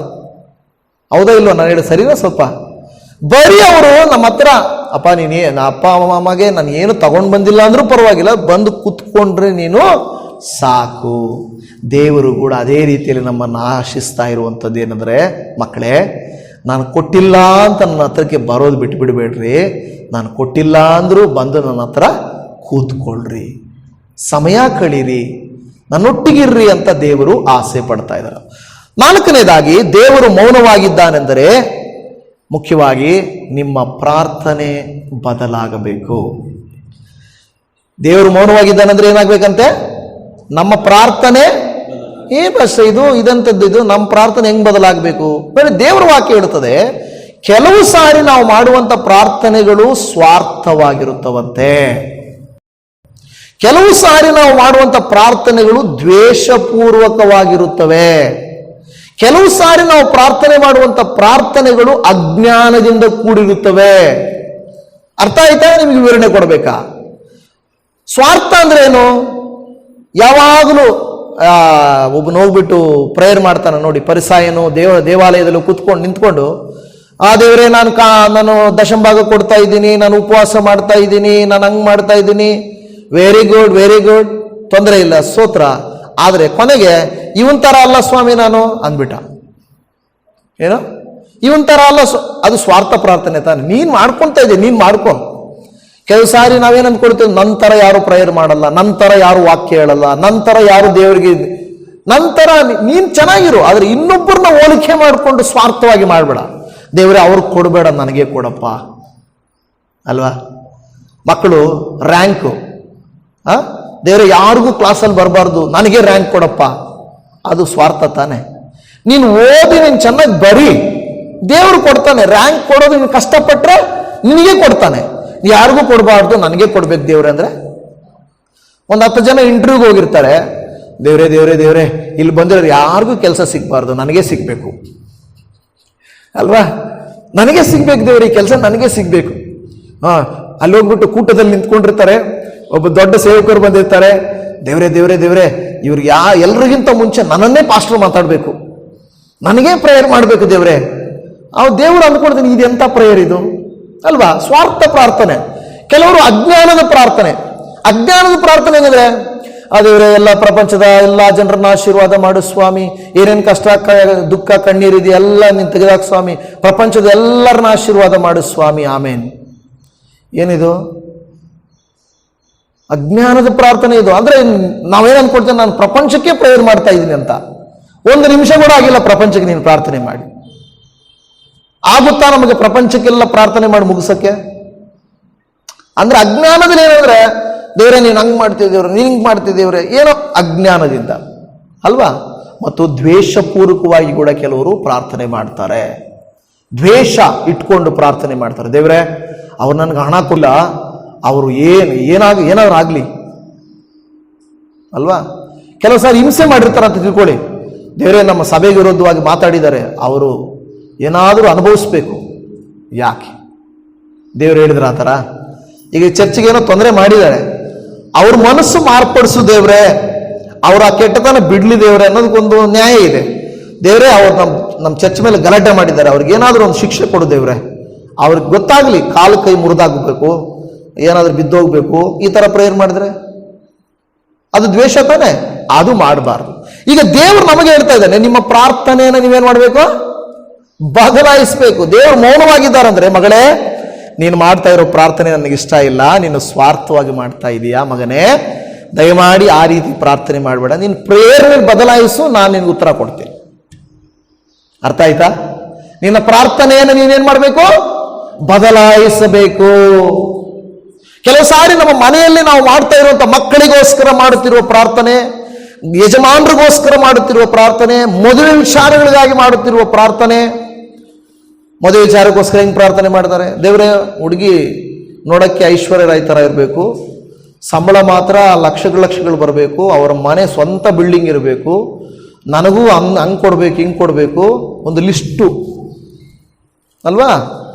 ಹೌದಾ ಇಲ್ವಾ? ನಾನು ಹೇಳಿ ಸರಿನಾ? ಸ್ವಲ್ಪ ಬರೀ ಅವರು ನಮ್ಮ ಹತ್ರ, ಅಪ್ಪ ಅಪ್ಪ ಅಮ್ಮಗೆ ನಾನು ಏನು ತಗೊಂಡು ಬಂದಿಲ್ಲ ಅಂದ್ರೂ ಪರವಾಗಿಲ್ಲ, ಬಂದು ಕುತ್ಕೊಂಡ್ರೆ ನೀನು ಸಾಕು. ದೇವರು ಕೂಡ ಅದೇ ರೀತಿಯಲ್ಲಿ ನಮ್ಮನ್ನು ಆಶಿಸ್ತಾ ಇರುವಂಥದ್ದು ಏನಂದ್ರೆ, ಮಕ್ಕಳೇ ನಾನು ಕೊಟ್ಟಿಲ್ಲ ಅಂತ ನನ್ನ ಹತ್ರಕ್ಕೆ ಬರೋದು ಬಿಟ್ಬಿಡ್ಬೇಡ್ರಿ. ನಾನು ಕೊಟ್ಟಿಲ್ಲ ಅಂದ್ರೂ ಬಂದು ನನ್ನ ಹತ್ರ ಕೂತ್ಕೊಳ್ರಿ. ಸಮಯ ಕಳೀರಿ, ನನ್ನೊಟ್ಟಿಗಿರ್ರಿ ಅಂತ ದೇವರು ಆಸೆ ಪಡ್ತಾ ಇದ್ದಾರೆ. ನಾಲ್ಕನೇದಾಗಿ ದೇವರು ಮೌನವಾಗಿದ್ದಾನೆಂದರೆ ಮುಖ್ಯವಾಗಿ ನಿಮ್ಮ ಪ್ರಾರ್ಥನೆ ಬದಲಾಗಬೇಕು. ದೇವರು ಮೌನವಾಗಿದ್ದಾನೆಂದ್ರೆ ಏನಾಗಬೇಕಂತೆ? ನಮ್ಮ ಪ್ರಾರ್ಥನೆ ಅಷ್ಟೇ. ಇದಂಥದ್ದು ಇದು ನಮ್ಮ ಪ್ರಾರ್ಥನೆ ಹೆಂಗ್ ಬದಲಾಗಬೇಕು? ಬೇರೆ ದೇವರ ವಾಕ್ಯ ಹೇಳುತ್ತದೆ, ಕೆಲವು ಸಾರಿ ನಾವು ಮಾಡುವಂತ ಪ್ರಾರ್ಥನೆಗಳು ಸ್ವಾರ್ಥವಾಗಿರುತ್ತವಂತೆ. ಕೆಲವು ಸಾರಿ ನಾವು ಮಾಡುವಂತ ಪ್ರಾರ್ಥನೆಗಳು ದ್ವೇಷಪೂರ್ವಕವಾಗಿರುತ್ತವೆ. ಕೆಲವು ಸಾರಿ ನಾವು ಪ್ರಾರ್ಥನೆ ಮಾಡುವಂತ ಪ್ರಾರ್ಥನೆಗಳು ಅಜ್ಞಾನದಿಂದ ಕೂಡಿರುತ್ತವೆ. ಅರ್ಥ ಆಯ್ತಾ? ನಿಮಗೆ ವಿವರಣೆ ಕೊಡಬೇಕಾ? ಸ್ವಾರ್ಥ ಅಂದ್ರೆ ಏನು? ಯಾವಾಗಲೂ ಒಬ್ಬನು ಹೋಗ್ಬಿಟ್ಟು ಪ್ರೇಯರ್ ಮಾಡ್ತಾನೆ ನೋಡಿ, ಪರಿಸಾಯನು ದೇವಾಲಯದಲ್ಲಿ ನಿಂತ್ಕೊಂಡು, ಆ ದೇವರೇ ನಾನು ದಶಂಭಾಗ ಕೊಡ್ತಾ ಇದ್ದೀನಿ, ನಾನು ಉಪವಾಸ ಮಾಡ್ತಾ ಇದ್ದೀನಿ, ನಾನು ಹಂಗ್ ಮಾಡ್ತಾ ಇದ್ದೀನಿ, ವೆರಿ ಗುಡ್, ತೊಂದರೆ ಇಲ್ಲ, ಸ್ತೋತ್ರ. ಆದ್ರೆ ಕೊನೆಗೆ ಇವನ್ ತರ ಅಲ್ಲ ಸ್ವಾಮಿ ನಾನು ಅಂದ್ಬಿಟ್ಟ. ಏನು ಇವನ್ ತರ ಅಲ್ಲ, ಅದು ಸ್ವಾರ್ಥ ಪ್ರಾರ್ಥನೆ ತಾನೆ. ನೀನ್ ಮಾಡ್ಕೊಂತ ಇದ್ದೆ, ನೀನ್ ಮಾಡ್ಕೊ. ಕೆಲವು ಸಾರಿ ನಾವೇನ್ ಅಂದ್ಕೊಳ್ತೇವೆ, ನಂತರ ಯಾರು ಪ್ರೇಯರ್ ಮಾಡಲ್ಲ, ನಂತರ ಯಾರು ವಾಕ್ಯ ಹೇಳಲ್ಲ, ನಂತರ ಯಾರು ದೇವರಿಗೆ, ನಂತರ ನೀನ್ ಚೆನ್ನಾಗಿರು, ಆದ್ರೆ ಇನ್ನೊಬ್ಬರನ್ನ ಹೋಲಿಕೆ ಮಾಡಿಕೊಂಡು ಸ್ವಾರ್ಥವಾಗಿ ಮಾಡಬೇಡ. ದೇವರೇ ಅವ್ರಿಗೆ ಕೊಡಬೇಡ, ನನಗೆ ಕೊಡಪ್ಪ ಅಲ್ವಾ? ಮಕ್ಕಳು ರ್ಯಾಂಕು, ದೇವರೇ ಯಾರಿಗೂ ಕ್ಲಾಸಲ್ಲಿ ಬರಬಾರ್ದು, ನನಗೆ ರ್ಯಾಂಕ್ ಕೊಡಪ್ಪ, ಅದು ಸ್ವಾರ್ಥ ತಾನೆ. ನೀನು ಓದಿ ನೀನು ಚೆನ್ನಾಗಿ ಬರೀ, ದೇವರು ಕೊಡ್ತಾನೆ. ರ್ಯಾಂಕ್ ಕೊಡೋದು ನೀನು ಕಷ್ಟಪಟ್ರೆ ನಿನಗೆ ಕೊಡ್ತಾನೆ. ಯಾರಿಗೂ ಕೊಡಬಾರ್ದು, ನನಗೆ ಕೊಡ್ಬೇಕು ದೇವ್ರೆ ಅಂದ್ರೆ. ಒಂದು 10 ಜನ ಇಂಟರ್ವ್ಯೂಗೆ ಹೋಗಿರ್ತಾರೆ, ದೇವ್ರೇ ಇಲ್ಲಿ ಬಂದಿರೋರು ಯಾರಿಗೂ ಕೆಲಸ ಸಿಗ್ಬಾರ್ದು, ನನಗೆ ಸಿಗ್ಬೇಕು ಅಲ್ವಾ? ನನಗೆ ಸಿಗ್ಬೇಕು ದೇವ್ರೆ, ಈ ಕೆಲಸ ನನಗೆ ಸಿಗ್ಬೇಕು. ಅಲ್ಲಿ ಹೋಗ್ಬಿಟ್ಟು ಕೂಟದಲ್ಲಿ ನಿಂತ್ಕೊಂಡಿರ್ತಾರೆ, ಒಬ್ಬ ದೊಡ್ಡ ಸೇವಕರು ಬಂದಿರ್ತಾರೆ, ದೇವ್ರೇ ಇವ್ರಿಗೆ ಎಲ್ರಿಗಿಂತ ಮುಂಚೆ ನನ್ನನ್ನೇ ಪಾಸ್ಟರ್ ಮಾತಾಡ್ಬೇಕು, ನನಗೇ ಪ್ರೇಯರ್ ಮಾಡ್ಬೇಕು ದೇವ್ರೆ. ದೇವ್ರು ಅಂದ್ಕೊಡ್ತೀನಿ, ಇದೆಂತ ಪ್ರೇಯರ್ ಇದು ಅಲ್ವಾ? ಸ್ವಾರ್ಥ ಪ್ರಾರ್ಥನೆ. ಕೆಲವರು ಅಜ್ಞಾನದ ಪ್ರಾರ್ಥನೆ ಏನಂದ್ರೆ, ದೇವ್ರೆ ಎಲ್ಲ ಪ್ರಪಂಚದ ಎಲ್ಲಾ ಜನರನ್ನ ಆಶೀರ್ವಾದ ಮಾಡು ಸ್ವಾಮಿ, ಏನೇನ್ ಕಷ್ಟ ದುಃಖ ಕಣ್ಣೀರಿದೆ ಎಲ್ಲ ನೀನ್ ತೆಗೆದಾಕ ಸ್ವಾಮಿ, ಪ್ರಪಂಚದ ಎಲ್ಲರನ್ನ ಆಶೀರ್ವಾದ ಮಾಡು ಸ್ವಾಮಿ, ಆಮೇನ್. ಏನಿದು? ಅಜ್ಞಾನದ ಪ್ರಾರ್ಥನೆ ಇದು. ಅಂದ್ರೆ ನಾವೇನ್ ಅನ್ಕೊಳ್ತೇವೆ, ನಾನು ಪ್ರಪಂಚಕ್ಕೆ ಪ್ರೇಯರ್ ಮಾಡ್ತಾ ಇದ್ದೀನಿ ಅಂತ. 1 ನಿಮಿಷ ಕೂಡ ಆಗಿಲ್ಲ ಪ್ರಪಂಚಕ್ಕೆ ನೀನು ಪ್ರಾರ್ಥನೆ ಮಾಡಿ. ಆಗುತ್ತಾ ನಮಗೆ ಪ್ರಪಂಚಕ್ಕೆಲ್ಲ ಪ್ರಾರ್ಥನೆ ಮಾಡಿ ಮುಗಿಸಕ್ಕೆ? ಅಂದ್ರೆ ಅಜ್ಞಾನದಲ್ಲಿ ಏನಂದ್ರೆ, ದೇವ್ರೆ ನೀನು ಹಂಗ್ ಮಾಡ್ತಿದ್ದೇವ್ರೆ, ನೀನ್ ಹಿಂಗ್ ಮಾಡ್ತಿದ್ದೇವ್ರೆ, ಏನೋ ಅಜ್ಞಾನದಿಂದ ಅಲ್ವಾ? ಮತ್ತು ದ್ವೇಷಪೂರ್ವಕವಾಗಿ ಕೂಡ ಕೆಲವರು ಪ್ರಾರ್ಥನೆ ಮಾಡ್ತಾರೆ. ದ್ವೇಷ ಇಟ್ಕೊಂಡು ಪ್ರಾರ್ಥನೆ ಮಾಡ್ತಾರೆ. ದೇವ್ರೆ ಅವ್ರು ನನ್ಗೆ ಹಣ ಕೊಲ್ಲ, ಅವರು ಏನಾದ್ರೂ ಆಗ್ಲಿ ಅಲ್ವಾ? ಕೆಲವು ಸಾರಿ ಹಿಂಸೆ ಮಾಡಿರ್ತಾರ ಅಂತ ತಿಳ್ಕೊಳ್ಳಿ. ದೇವರೇ ನಮ್ಮ ಸಭೆಗೆ ವಿರುದ್ಧವಾಗಿ ಮಾತಾಡಿದ್ದಾರೆ, ಅವರು ಏನಾದರೂ ಅನುಭವಿಸ್ಬೇಕು. ಯಾಕೆ ದೇವ್ರು ಹೇಳಿದ್ರ ಆ ಥರ? ಈಗ ಚರ್ಚಿಗೆ ಏನೋ ತೊಂದರೆ ಮಾಡಿದ್ದಾರೆ, ಅವ್ರ ಮನಸ್ಸು ಮಾರ್ಪಡಿಸು ದೇವ್ರೆ, ಅವ್ರ ಆ ಕೆಟ್ಟತನ ಬಿಡ್ಲಿ ದೇವ್ರೆ ಅನ್ನೋದಕ್ಕೊಂದು ನ್ಯಾಯ ಇದೆ. ದೇವ್ರೆ ಅವ್ರು ನಮ್ಮ ಚರ್ಚ್ ಮೇಲೆ ಗಲಾಟೆ ಮಾಡಿದ್ದಾರೆ, ಅವ್ರಿಗೆ ಏನಾದರೂ ಒಂದು ಶಿಕ್ಷೆ ಕೊಡು ದೇವ್ರೆ, ಅವ್ರಿಗೆ ಗೊತ್ತಾಗ್ಲಿ, ಕಾಲು ಕೈ ಮುರಿದಾಗಬೇಕು, ಏನಾದ್ರೂ ಬಿದ್ದೋಗ್ಬೇಕು. ಈ ತರ ಪ್ರೇಯರ್ ಮಾಡಿದ್ರೆ ಅದು ದ್ವೇಷ ತಾನೆ, ಅದು ಮಾಡಬಾರ್ದು. ಈಗ ದೇವರು ನಮಗೆ ಹೇಳ್ತಾ ಇದ್ದಾನೆ, ನಿಮ್ಮ ಪ್ರಾರ್ಥನೆಯನ್ನು ನೀವೇನ್ ಮಾಡ್ಬೇಕು? ಬದಲಾಯಿಸಬೇಕು. ದೇವರು ಮೌನವಾಗಿದ್ದಾರಂದ್ರೆ, ಮಗಳೇ ನೀನು ಮಾಡ್ತಾ ಇರೋ ಪ್ರಾರ್ಥನೆ ನನಗೆ ಇಷ್ಟ ಇಲ್ಲ, ನೀನು ಸ್ವಾರ್ಥವಾಗಿ ಮಾಡ್ತಾ ಇದೀಯಾ ಮಗನೇ, ದಯಮಾಡಿ ಆ ರೀತಿ ಪ್ರಾರ್ಥನೆ ಮಾಡಬೇಡ, ನೀನು ಪ್ರೇಯರ್ ಬದಲಾಯಿಸು, ನಾನು ನಿನ್ಗೆ ಉತ್ತರ ಕೊಡ್ತೀನಿ. ಅರ್ಥ ಆಯ್ತಾ? ನಿನ್ನ ಪ್ರಾರ್ಥನೆಯನ್ನು ನೀನೇನ್ ಮಾಡ್ಬೇಕು? ಬದಲಾಯಿಸಬೇಕು. ಕೆಲವು ಸಾರಿ ನಮ್ಮ ಮನೆಯಲ್ಲಿ ನಾವು ಮಾಡ್ತಾ ಇರುವಂತ ಮಕ್ಕಳಿಗೋಸ್ಕರ ಮಾಡುತ್ತಿರುವ ಪ್ರಾರ್ಥನೆ, ಯಜಮಾನರಿಗೋಸ್ಕರ ಮಾಡುತ್ತಿರುವ ಪ್ರಾರ್ಥನೆ, ಮದುವೆ ವಿಚಾರಗಳಿಗಾಗಿ ಮಾಡುತ್ತಿರುವ ಪ್ರಾರ್ಥನೆ. ಮದುವೆ ವಿಚಾರಕ್ಕೋಸ್ಕರ ಹೆಂಗ್ ಪ್ರಾರ್ಥನೆ ಮಾಡ್ತಾರೆ? ದೇವರೇ ಹುಡುಗಿ ನೋಡಕ್ಕೆ ಐಶ್ವರ್ಯ ರಾಯ್ ತರ ಇರಬೇಕು, ಸಂಬಳ ಮಾತ್ರ ಲಕ್ಷಗಳು ಬರಬೇಕು, ಅವರ ಮನೆ ಸ್ವಂತ ಬಿಲ್ಡಿಂಗ್ ಇರಬೇಕು, ನನಗೂ ಹಂಗ್ ಕೊಡ್ಬೇಕು ಹಿಂಗ್ ಕೊಡ್ಬೇಕು, ಒಂದು ಲಿಸ್ಟು ಅಲ್ವಾ?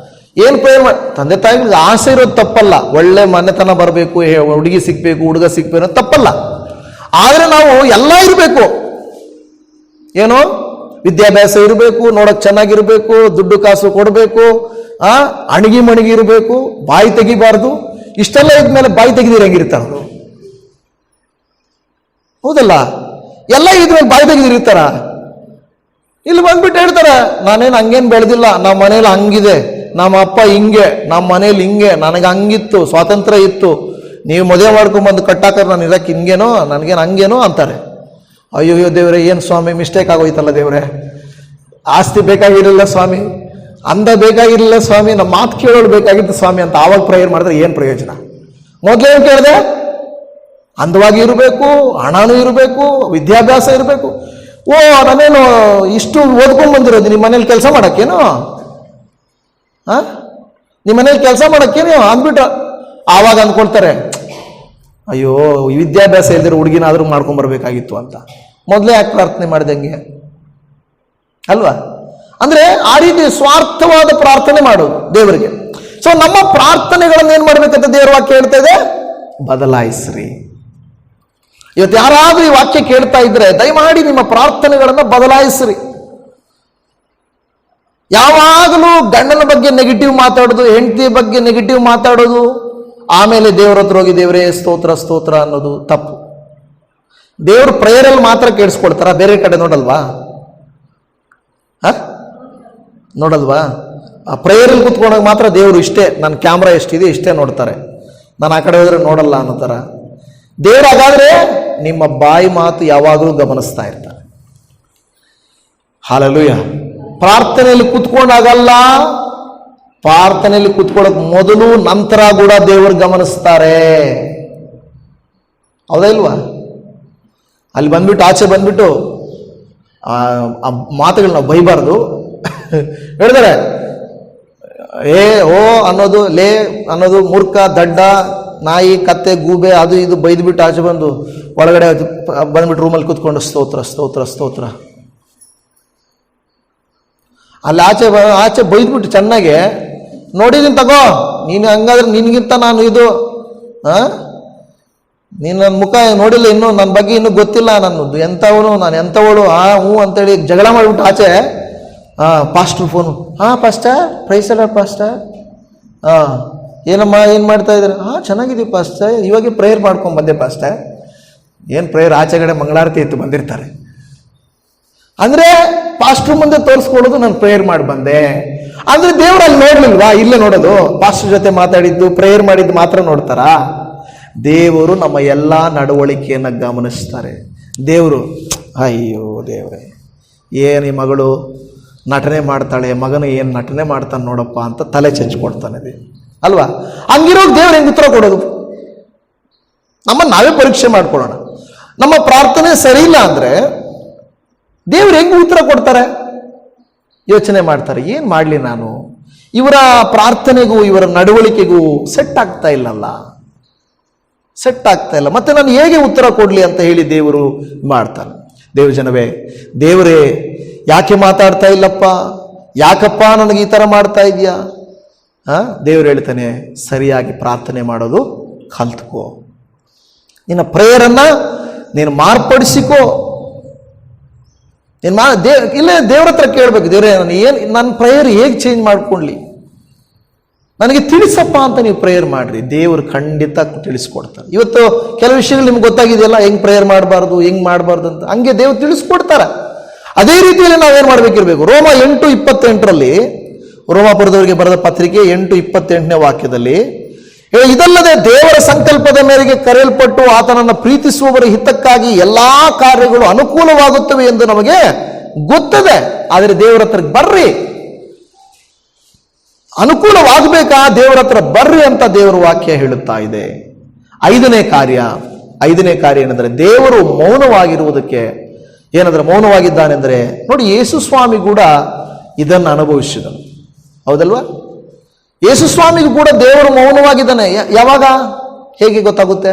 ಏನ್ ಪ್ರೇಯರ್ ತಂದೆ ತಾಯಿಗಳಿಗೆ ಆಸೆ ಇರೋದು ತಪ್ಪಲ್ಲ, ಒಳ್ಳೆ ಮನೆತನ ಬರಬೇಕು, ಹುಡುಗಿ ಸಿಗ್ಬೇಕು, ಹುಡುಗ ಸಿಗ್ಬೇಕು ಅನ್ನೋದು ತಪ್ಪಲ್ಲ. ಆದ್ರೆ ನಾವು ಎಲ್ಲ ಇರಬೇಕು. ಏನೋ ವಿದ್ಯಾಭ್ಯಾಸ ಇರಬೇಕು, ನೋಡಕ್ ಚೆನ್ನಾಗಿರ್ಬೇಕು, ದುಡ್ಡು ಕಾಸು ಕೊಡಬೇಕು, ಅಣಗಿ ಮಣಗಿ ಇರಬೇಕು, ಬಾಯಿ ತೆಗಿಬಾರ್ದು. ಇಷ್ಟೆಲ್ಲ ಇದ್ಮೇಲೆ ಬಾಯಿ ತೆಗೆದಿರ ಹೆಂಗಿರ್ತಾರ? ಹೌದಲ್ಲ? ಎಲ್ಲ ಇದ್ಮೇಲೆ ಬಾಯಿ ತೆಗೆದಿರ್ತಾರ? ಇಲ್ಲಿ ಬಂದ್ಬಿಟ್ಟು ಹೇಳ್ತಾರ, ನಾನೇನು ಹಂಗೇನು ಬೆಳೆದಿಲ್ಲ, ನಮ್ಮ ಮನೇಲಿ ಹಂಗಿದೆ, ನಮ್ಮ ಅಪ್ಪ ಹಿಂಗೆ, ನಮ್ಮ ಮನೇಲಿ ಹಿಂಗೆ, ನನಗೆ ಹಂಗಿತ್ತು, ಸ್ವಾತಂತ್ರ್ಯ ಇತ್ತು, ನೀವು ಮದುವೆ ಮಾಡ್ಕೊಂಬಂದು ಕಟ್ಟಾಕರ್ ನಾನು ಇರಕ್ಕೆ ಹಿಂಗೇನೋ ನನಗೇನು ಹಂಗೇನೋ ಅಂತಾರೆ. ಅಯ್ಯೋ ದೇವ್ರೆ, ಏನು ಸ್ವಾಮಿ ಮಿಸ್ಟೇಕ್ ಆಗೋಯ್ತಲ್ಲ ದೇವ್ರೆ, ಆಸ್ತಿ ಬೇಕಾಗಿರಲಿಲ್ಲ ಸ್ವಾಮಿ, ಅಂದ ಬೇಕಾಗಿರಲಿಲ್ಲ ಸ್ವಾಮಿ, ನಮ್ಮ ಮಾತು ಕೇಳೋಳು ಬೇಕಾಗಿತ್ತು ಸ್ವಾಮಿ ಅಂತ ಆವಾಗ ಪ್ರೇಯರ್ ಮಾಡಿದ್ರೆ ಏನು ಪ್ರಯೋಜನ? ಮೊದಲೇನು ಕೇಳಿದೆ? ಅಂದವಾಗಿ ಇರಬೇಕು, ಹಣನೂ ಇರಬೇಕು, ವಿದ್ಯಾಭ್ಯಾಸ ಇರಬೇಕು. ಓ ನಾನೇನು ಇಷ್ಟು ಓದ್ಕೊಂಡ್ ಬಂದಿರೋದು ನಿಮ್ಮ ಮನೇಲಿ ಕೆಲಸ ಮಾಡಕ್ಕೇನು? ನಿಮ್ಮ ಮನೇಲಿ ಕೆಲಸ ಮಾಡಕ್ಕೇನು ಅಂದ್ಬಿಟ್ಟು ಆವಾಗ ಅಂದ್ಕೊಳ್ತಾರೆ, ಅಯ್ಯೋ ವಿದ್ಯಾಭ್ಯಾಸ ಇಲ್ದಿರೋ ಹುಡುಗಿನಾದ್ರೂ ಮಾಡ್ಕೊಂಡ್ಬರ್ಬೇಕಾಗಿತ್ತು ಅಂತ. ಮೊದಲೇ ಯಾಕೆ ಪ್ರಾರ್ಥನೆ ಮಾಡಿದಂಗೆ ಅಲ್ವಾ? ಅಂದ್ರೆ ಆ ರೀತಿ ಸ್ವಾರ್ಥವಾದ ಪ್ರಾರ್ಥನೆ ಮಾಡೋದು ದೇವರಿಗೆ. ಸೊ ನಮ್ಮ ಪ್ರಾರ್ಥನೆಗಳನ್ನ ಏನ್ ಮಾಡ್ಬೇಕಂತ ದೇವರ ವಾಕ್ಯ ಹೇಳ್ತಾ ಇದೆ, ಬದಲಾಯಿಸ್ರಿ. ಇವತ್ತು ಯಾರಾದ್ರೂ ಈ ವಾಕ್ಯ ಕೇಳ್ತಾ ಇದ್ರೆ ದಯಮಾಡಿ ನಿಮ್ಮ ಪ್ರಾರ್ಥನೆಗಳನ್ನ ಬದಲಾಯಿಸ್ರಿ. ಯಾವಾಗಲೂ ಗಂಡನ ಬಗ್ಗೆ ನೆಗೆಟಿವ್ ಮಾತಾಡೋದು, ಹೆಂಡತಿ ಬಗ್ಗೆ ನೆಗೆಟಿವ್ ಮಾತಾಡೋದು, ಆಮೇಲೆ ದೇವ್ರ ಹತ್ರ ಹೋಗಿ ದೇವರೇ ಸ್ತೋತ್ರ ಸ್ತೋತ್ರ ಅನ್ನೋದು ತಪ್ಪು. ದೇವ್ರ ಪ್ರೇಯರಲ್ಲಿ ಮಾತ್ರ ಕೇಳಿಸ್ಕೊಳ್ತಾರ, ಬೇರೆ ಕಡೆ ನೋಡಲ್ವಾ? ನೋಡಲ್ವಾ? ಆ ಪ್ರೇಯರಲ್ಲಿ ಕೂತ್ಕೊಂಡಾಗ ಮಾತ್ರ ದೇವರು ಇಷ್ಟೇ, ನನ್ನ ಕ್ಯಾಮ್ರಾ ಎಷ್ಟಿದೆ ಇಷ್ಟೇ ನೋಡ್ತಾರೆ, ನಾನು ಆ ಕಡೆ ಹೋದ್ರೆ ನೋಡಲ್ಲ ಅನ್ನೋ ಥರ. ದೇವ್ರು ಹಾಗಾದ್ರೆ ನಿಮ್ಮ ಬಾಯಿ ಮಾತು ಯಾವಾಗಲೂ ಗಮನಿಸ್ತಾ ಇರ್ತಾರೆ. ಹಲ್ಲೆಲೂಯಾ. ಪ್ರಾರ್ಥನೆಯಲ್ಲಿ ಕೂತ್ಕೊಂಡಾಗಲ್ಲ, ಪ್ರಾರ್ಥನೆಯಲ್ಲಿ ಕೂತ್ಕೊಳ್ಳೋಕೆ ಮೊದಲು ನಂತರ ಕೂಡ ದೇವರು ಗಮನಿಸ್ತಾರೆ. ಹೌದಾ ಇಲ್ವಾ? ಅಲ್ಲಿ ಬಂದ್ಬಿಟ್ಟು ಆಚೆ ಬಂದ್ಬಿಟ್ಟು ಆ ಮಾತುಗಳನ್ನ ಬೈಬಾರ್ದು. ಹೇಳಿದಾರೆ ಏ ಓ ಅನ್ನೋದು, ಲೇ ಅನ್ನೋದು, ಮೂರ್ಖ, ದಡ್ಡ, ನಾಯಿ, ಕತ್ತೆ, ಗೂಬೆ, ಅದು ಇದು ಬೈದ್ಬಿಟ್ಟು ಆಚೆ ಬಂದು ಒಳಗಡೆ ಬಂದ್ಬಿಟ್ಟು ರೂಮಲ್ಲಿ ಕೂತ್ಕೊಂಡು ಸ್ತೋತ್ರ ಸ್ತೋತ್ರ ಸ್ತೋತ್ರ. ಅಲ್ಲಿ ಆಚೆ ಬೈದ್ಬಿಟ್ಟು ಚೆನ್ನಾಗೆ ನೋಡಿದೀನಿ ತಗೋ, ನೀನು ಹಂಗಾದ್ರೆ ನಿನಗಿಂತ ನಾನು ಇದು ನೀನು ನನ್ನ ಮುಖ ನೋಡಿಲ್ಲ, ಇನ್ನೂ ನನ್ನ ಬಗ್ಗೆ ಇನ್ನೂ ಗೊತ್ತಿಲ್ಲ, ನನ್ನದು ಎಂಥವನು, ನಾನು ಎಂಥವಳು, ಹ್ಞೂ ಅಂತೇಳಿ ಜಗಳ ಮಾಡಿಬಿಟ್ಟು ಆಚೆ ಪಾಸ್ಟರ್ ಫೋನು, ಪಾಸ್ಟರ್ ಪ್ರೈಸ್ ಅಲ್ಲ ಪಾಸ್ಟರ್, ಏನಮ್ಮ ಏನು ಮಾಡ್ತಾ ಇದ್ದಾರೆ? ಚೆನ್ನಾಗಿದ್ದೀವಿ ಪಾಸ್ಟರ್, ಇವಾಗ ಪ್ರೇಯರ್ ಮಾಡ್ಕೊಂಡು ಬಂದೆ ಪಾಸ್ಟರ್. ಏನು ಪ್ರೇಯರ್? ಆಚೆಗಡೆ ಮಂಗಳಾರತಿ ಇತ್ತು ಬಂದಿರ್ತಾರೆ. ಅಂದರೆ ಪಾಸ್ಟರ್ ಮುಂದೆ ತೋರಿಸ್ಕೊಳ್ಳೋದು ನಾನು ಪ್ರೇಯರ್ ಮಾಡಿ ಬಂದೆ ಅಂದರೆ ದೇವರಲ್ಲಿ ನೋಡ್ಲಿಲ್ವಾ? ಇಲ್ಲೇ ನೋಡೋದು, ಪಾಸ್ಟರ್ ಜೊತೆ ಮಾತಾಡಿದ್ದು ಪ್ರೇಯರ್ ಮಾಡಿದ್ದು ಮಾತ್ರ ನೋಡ್ತಾರಾ? ದೇವರು ನಮ್ಮ ಎಲ್ಲ ನಡವಳಿಕೆಯನ್ನು ಗಮನಿಸ್ತಾರೆ. ದೇವರು ಅಯ್ಯೋ ದೇವರೇ, ಏನು ಈ ಮಗಳು ನಟನೆ ಮಾಡ್ತಾಳೆ, ಮಗನು ಏನು ನಟನೆ ಮಾಡ್ತಾನೆ ನೋಡಪ್ಪ ಅಂತ ತಲೆ ಚೆಚ್ಕೊಡ್ತಾನೆ ದೇವ್ರು ಅಲ್ವಾ? ಹಂಗಿರೋದು ದೇವ್ರು ಹೆಂಗೆ ಉತ್ತರ ಕೊಡೋದು? ನಮ್ಮನ್ನು ನಾವೇ ಪರೀಕ್ಷೆ ಮಾಡ್ಕೊಳ್ಳೋಣ. ನಮ್ಮ ಪ್ರಾರ್ಥನೆ ಸರಿ ಇಲ್ಲ ಅಂದರೆ ದೇವ್ರು ಹೆಂಗೆ ಉತ್ತರ ಕೊಡ್ತಾರೆ? ಯೋಚನೆ ಮಾಡ್ತಾರೆ, ಏನು ಮಾಡಲಿ ನಾನು, ಇವರ ಪ್ರಾರ್ಥನೆಗೂ ಇವರ ನಡವಳಿಕೆಗೂ ಸೆಟ್ ಆಗ್ತಾ ಇಲ್ಲಲ್ಲ, ಸೆಟ್ ಆಗ್ತಾ ಇಲ್ಲ, ಮತ್ತೆ ನಾನು ಹೇಗೆ ಉತ್ತರ ಕೊಡಲಿ ಅಂತ ಹೇಳಿ ದೇವರು ಮಾಡ್ತಾರೆ. ದೇವ್ರ ಜನವೇ, ದೇವರೇ ಯಾಕೆ ಮಾತಾಡ್ತಾ ಇಲ್ಲಪ್ಪ, ಯಾಕಪ್ಪ ನನಗೆ ಈ ಥರ ಮಾಡ್ತಾ ಇದೆಯಾ? ದೇವ್ರು ಹೇಳ್ತಾನೆ, ಸರಿಯಾಗಿ ಪ್ರಾರ್ಥನೆ ಮಾಡೋದು ಕಲ್ತ್ಕೋ, ನಿನ್ನ ಪ್ರೇಯರನ್ನು ನೀನು ಮಾರ್ಪಡಿಸಿಕೋ. ನೀನು ಇಲ್ಲೇ ದೇವ್ರ ಹತ್ರ ಕೇಳಬೇಕು, ದೇವ್ರೇ ನನ್ನ ಪ್ರೇಯರ್ ಹೇಗೆ ಚೇಂಜ್ ಮಾಡ್ಕೊಳ್ಳಿ, ನನಗೆ ತಿಳಿಸಪ್ಪ ಅಂತ ನೀವು ಪ್ರೇಯರ್ ಮಾಡ್ರಿ, ದೇವರು ಖಂಡಿತ ತಿಳಿಸ್ಕೊಡ್ತಾರೆ. ಇವತ್ತು ಕೆಲವು ವಿಷಯಗಳು ನಿಮ್ಗೆ ಗೊತ್ತಾಗಿದೆಯಲ್ಲ, ಹೆಂಗ್ ಪ್ರೇಯರ್ ಮಾಡಬಾರ್ದು, ಹೆಂಗ್ ಮಾಡಬಾರ್ದು ಅಂತ, ಹಂಗೆ ದೇವ್ರು ತಿಳಿಸ್ಕೊಡ್ತಾರೆ. ಅದೇ ರೀತಿಯಲ್ಲಿ ನಾವೇನು ಮಾಡ್ಬೇಕಿರ್ಬೇಕು? ರೋಮ 8:28 ರೋಮಾಪುರದವರಿಗೆ ಬರೆದ ಪತ್ರಿಕೆ 8:28 ವಾಕ್ಯದಲ್ಲಿ, ಇದಲ್ಲದೆ ದೇವರ ಸಂಕಲ್ಪದ ಮೇರೆಗೆ ಕರೆಯಲ್ಪಟ್ಟು ಆತನನ್ನು ಪ್ರೀತಿಸುವವರ ಹಿತಕ್ಕಾಗಿ ಎಲ್ಲಾ ಕಾರ್ಯಗಳು ಅನುಕೂಲವಾಗುತ್ತವೆ ಎಂದು ನಮಗೆ ಗೊತ್ತದೆ. ಆದರೆ ದೇವರ ಹತ್ರ ಬರ್ರಿ, ಅನುಕೂಲವಾಗಬೇಕಾ? ದೇವರ ಹತ್ರ ಬರ್ರಿ ಅಂತ ದೇವರ ವಾಕ್ಯ ಹೇಳುತ್ತಾ ಇದೆ. ಐದನೇ ಕಾರ್ಯ ಏನಂದ್ರೆ ದೇವರು ಮೌನವಾಗಿರುವುದಕ್ಕೆ. ಏನಂದ್ರೆ ಮೌನವಾಗಿದ್ದಾನೆಂದ್ರೆ, ನೋಡಿ ಯೇಸು ಸ್ವಾಮಿ ಕೂಡ ಇದನ್ನು ಅನುಭವಿಸಿದನು, ಹೌದಲ್ವಾ? ಯೇಸು ಸ್ವಾಮಿಗೂ ಕೂಡ ದೇವರು ಮೌನವಾಗಿದ್ದಾನೆ. ಯಾವಾಗ? ಹೇಗೆ ಗೊತ್ತಾಗುತ್ತೆ?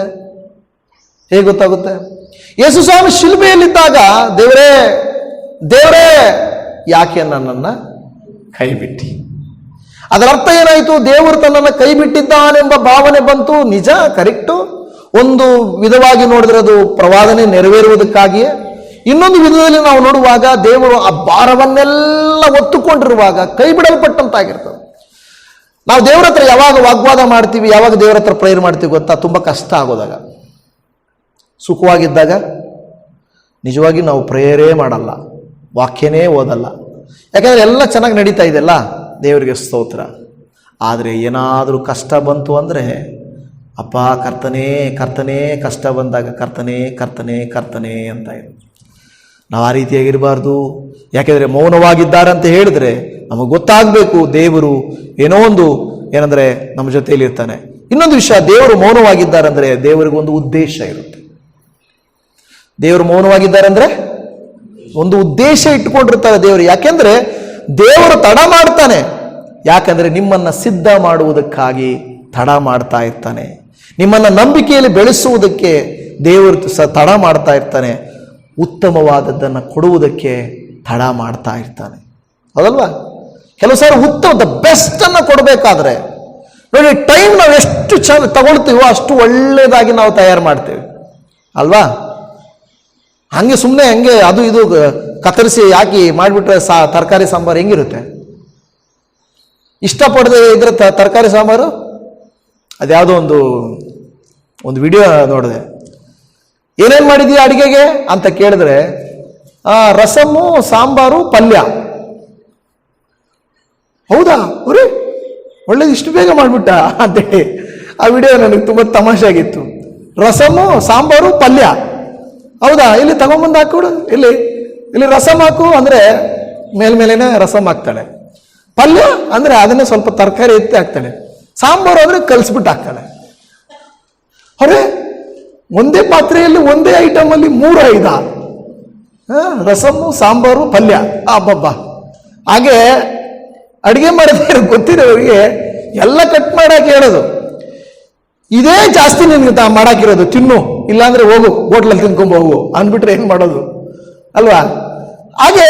ಯೇಸು ಸ್ವಾಮಿ ಶಿಲುಬೆಯಲ್ಲಿದ್ದಾಗ ದೇವರೇ ಯಾಕೆ ನನ್ನನ್ನು ಕೈ ಬಿಟ್ಟಿ? ಅದರ ಅರ್ಥ ಏನಾಯಿತು? ದೇವರು ತನ್ನನ್ನು ಕೈ ಬಿಟ್ಟಿದ್ದಾನೆಂಬ ಭಾವನೆ ಬಂತು. ನಿಜ, ಕರೆಕ್ಟು. ಒಂದು ವಿಧವಾಗಿ ನೋಡಿದ್ರೆ ಅದು ಪ್ರವಾದನೆ ನೆರವೇರುವುದಕ್ಕಾಗಿಯೇ. ಇನ್ನೊಂದು ವಿಧದಲ್ಲಿ ನಾವು ನೋಡುವಾಗ ದೇವರು ಆ ಭಾರವನ್ನೆಲ್ಲ ಒತ್ತುಕೊಂಡಿರುವಾಗ ಕೈ ಬಿಡಲ್ಪಟ್ಟಂತಾಗಿರ್ತದೆ. ನಾವು ದೇವರ ಹತ್ರ ಯಾವಾಗ ವಾಗ್ವಾದ ಮಾಡ್ತೀವಿ, ಯಾವಾಗ ದೇವರ ಹತ್ರ ಪ್ರೇಯರ್ ಮಾಡ್ತೀವಿ ಗೊತ್ತಾ? ತುಂಬ ಕಷ್ಟ ಆಗೋದಾಗ. ಸುಖವಾಗಿದ್ದಾಗ ನಿಜವಾಗಿ ನಾವು ಪ್ರೇಯರೇ ಮಾಡಲ್ಲ, ವಾಕ್ಯನೇ ಓದಲ್ಲ, ಯಾಕಂದರೆ ಎಲ್ಲ ಚೆನ್ನಾಗಿ ನಡೀತಾ ಇದೆಯಲ್ಲ, ದೇವರಿಗೆ ಸ್ತೋತ್ರ. ಆದರೆ ಏನಾದರೂ ಕಷ್ಟ ಬಂತು ಅಂದರೆ ಅಪ್ಪ ಕರ್ತನೇ ಕರ್ತನೇ, ಕಷ್ಟ ಬಂದಾಗ ಕರ್ತನೇ ಕರ್ತನೇ ಕರ್ತನೇ ಅಂತ ಇದೆ. ನಾವು ಆ ರೀತಿಯಾಗಿರಬಾರ್ದು. ಯಾಕೆಂದರೆ ಮೌನವಾಗಿದ್ದಾರೆ ಅಂತ ಹೇಳಿದ್ರೆ ನಮಗೆ ಗೊತ್ತಾಗಬೇಕು ದೇವರು ಏನೋ ಒಂದು ಏನಂದರೆ ನಮ್ಮ ಜೊತೆಯಲ್ಲಿ ಇರ್ತಾನೆ. ಇನ್ನೊಂದು ವಿಷಯ, ದೇವರು ಮೌನವಾಗಿದ್ದಾರೆ ಅಂದರೆ ದೇವರಿಗೊಂದು ಉದ್ದೇಶ ಇರುತ್ತೆ. ದೇವರು ಮೌನವಾಗಿದ್ದಾರೆ ಅಂದರೆ ಒಂದು ಉದ್ದೇಶ ಇಟ್ಟುಕೊಂಡಿರ್ತಾರೆ ದೇವರು. ಯಾಕೆಂದ್ರೆ ದೇವರು ತಡ ಮಾಡ್ತಾನೆ. ಯಾಕಂದ್ರೆ ನಿಮ್ಮನ್ನ ಸಿದ್ಧ ಮಾಡುವುದಕ್ಕಾಗಿ ತಡ ಮಾಡ್ತಾ ಇರ್ತಾನೆ. ನಿಮ್ಮನ್ನ ನಂಬಿಕೆಯಲ್ಲಿ ಬೆಳೆಸುವುದಕ್ಕೆ ದೇವರು ತಡ ಮಾಡ್ತಾ ಇರ್ತಾನೆ. ಉತ್ತಮವಾದದ್ದನ್ನು ಕೊಡುವುದಕ್ಕೆ ತಡ ಮಾಡ್ತಾ ಇರ್ತಾನೆ. ಹೌದಲ್ವಾ? ಕೆಲವು ಸಾರಿ ದ ಬೆಸ್ಟ್ ಅನ್ನು ಕೊಡಬೇಕಾದ್ರೆ ನೋಡಿ, ಟೈಮ್ ನಾವು ಎಷ್ಟು ತಗೊಳ್ತೀವೋ ಅಷ್ಟು ಒಳ್ಳೆಯದಾಗಿ ನಾವು ತಯಾರು ಮಾಡ್ತೇವೆ ಅಲ್ವಾ? ಹಂಗೆ ಸುಮ್ಮನೆ ಹಂಗೆ ಅದು ಇದು ಕತ್ತರಿಸಿ ಹಾಕಿ ಮಾಡಿಬಿಟ್ರೆ ತರಕಾರಿ ಸಾಂಬಾರು ಹೆಂಗಿರುತ್ತೆ? ಇಷ್ಟಪಡದೆ ಇದ್ರೆ ತರಕಾರಿ ಸಾಂಬಾರು, ಅದ್ಯಾವುದೋ ಒಂದು ವಿಡಿಯೋ ನೋಡಿದೆ. ಏನೇನು ಮಾಡಿದೀಯ ಅಡುಗೆಗೆ ಅಂತ ಕೇಳಿದ್ರೆ ರಸಮ್ಮು, ಸಾಂಬಾರು, ಪಲ್ಯ. ಹೌದಾ ಅವ್ರಿ ಒಳ್ಳೇದು, ಇಷ್ಟು ಬೇಗ ಮಾಡಿಬಿಟ್ಟ ಅಂತೇಳಿ ಆ ವಿಡಿಯೋ ನನಗೆ ತುಂಬ ತಮಾಷೆ ಆಗಿತ್ತು. ರಸಮ್ಮು, ಸಾಂಬಾರು, ಪಲ್ಯ. ಹೌದಾ, ಇಲ್ಲಿ ತಗೊಂಬಂದು ಹಾಕೊಡು, ಇಲ್ಲಿ ರಸಮ್ ಹಾಕು ಅಂದ್ರೆ ಮೇಲ್ಮೇಲೆನೆ ರಸಮ್ ಹಾಕ್ತಾಳೆ. ಪಲ್ಯ ಅಂದ್ರೆ ಅದನ್ನೇ ಸ್ವಲ್ಪ ತರಕಾರಿ ಎತ್ತಿ ಹಾಕ್ತಾಳೆ. ಸಾಂಬಾರು ಅಂದ್ರೆ ಕಲ್ಸ್ಬಿಟ್ಟು ಹಾಕ್ತಾಳೆ. ಅರೆ, ಒಂದೇ ಪಾತ್ರೆಯಲ್ಲಿ ಒಂದೇ ಐಟಮ್ ಅಲ್ಲಿ 3-5 ರಸಮ್ಮು, ಸಾಂಬಾರು, ಪಲ್ಯ. ಅಬ್ಬಬ್ಬಾ. ಹಾಗೆ ಅಡಿಗೆ ಮಾಡಿದ್ರೆ ಗೊತ್ತಿರೋರಿಗೆ ಎಲ್ಲ ಕಟ್ ಮಾಡಾಕಿ ಹೇಳೋದು, ಇದೇ ಜಾಸ್ತಿ ನಿನ್ಗೆ ಮಾಡಾಕಿರೋದು, ತಿನ್ನು, ಇಲ್ಲಾಂದ್ರೆ ಹೋಗು ಹೋಟ್ಲಲ್ಲಿ ತಿನ್ಕೊಂಬ ಹೋಗು ಅಂದ್ಬಿಟ್ರೆ ಹೆಂಗ್ ಮಾಡೋದು ಅಲ್ವಾ? ಹಾಗೆ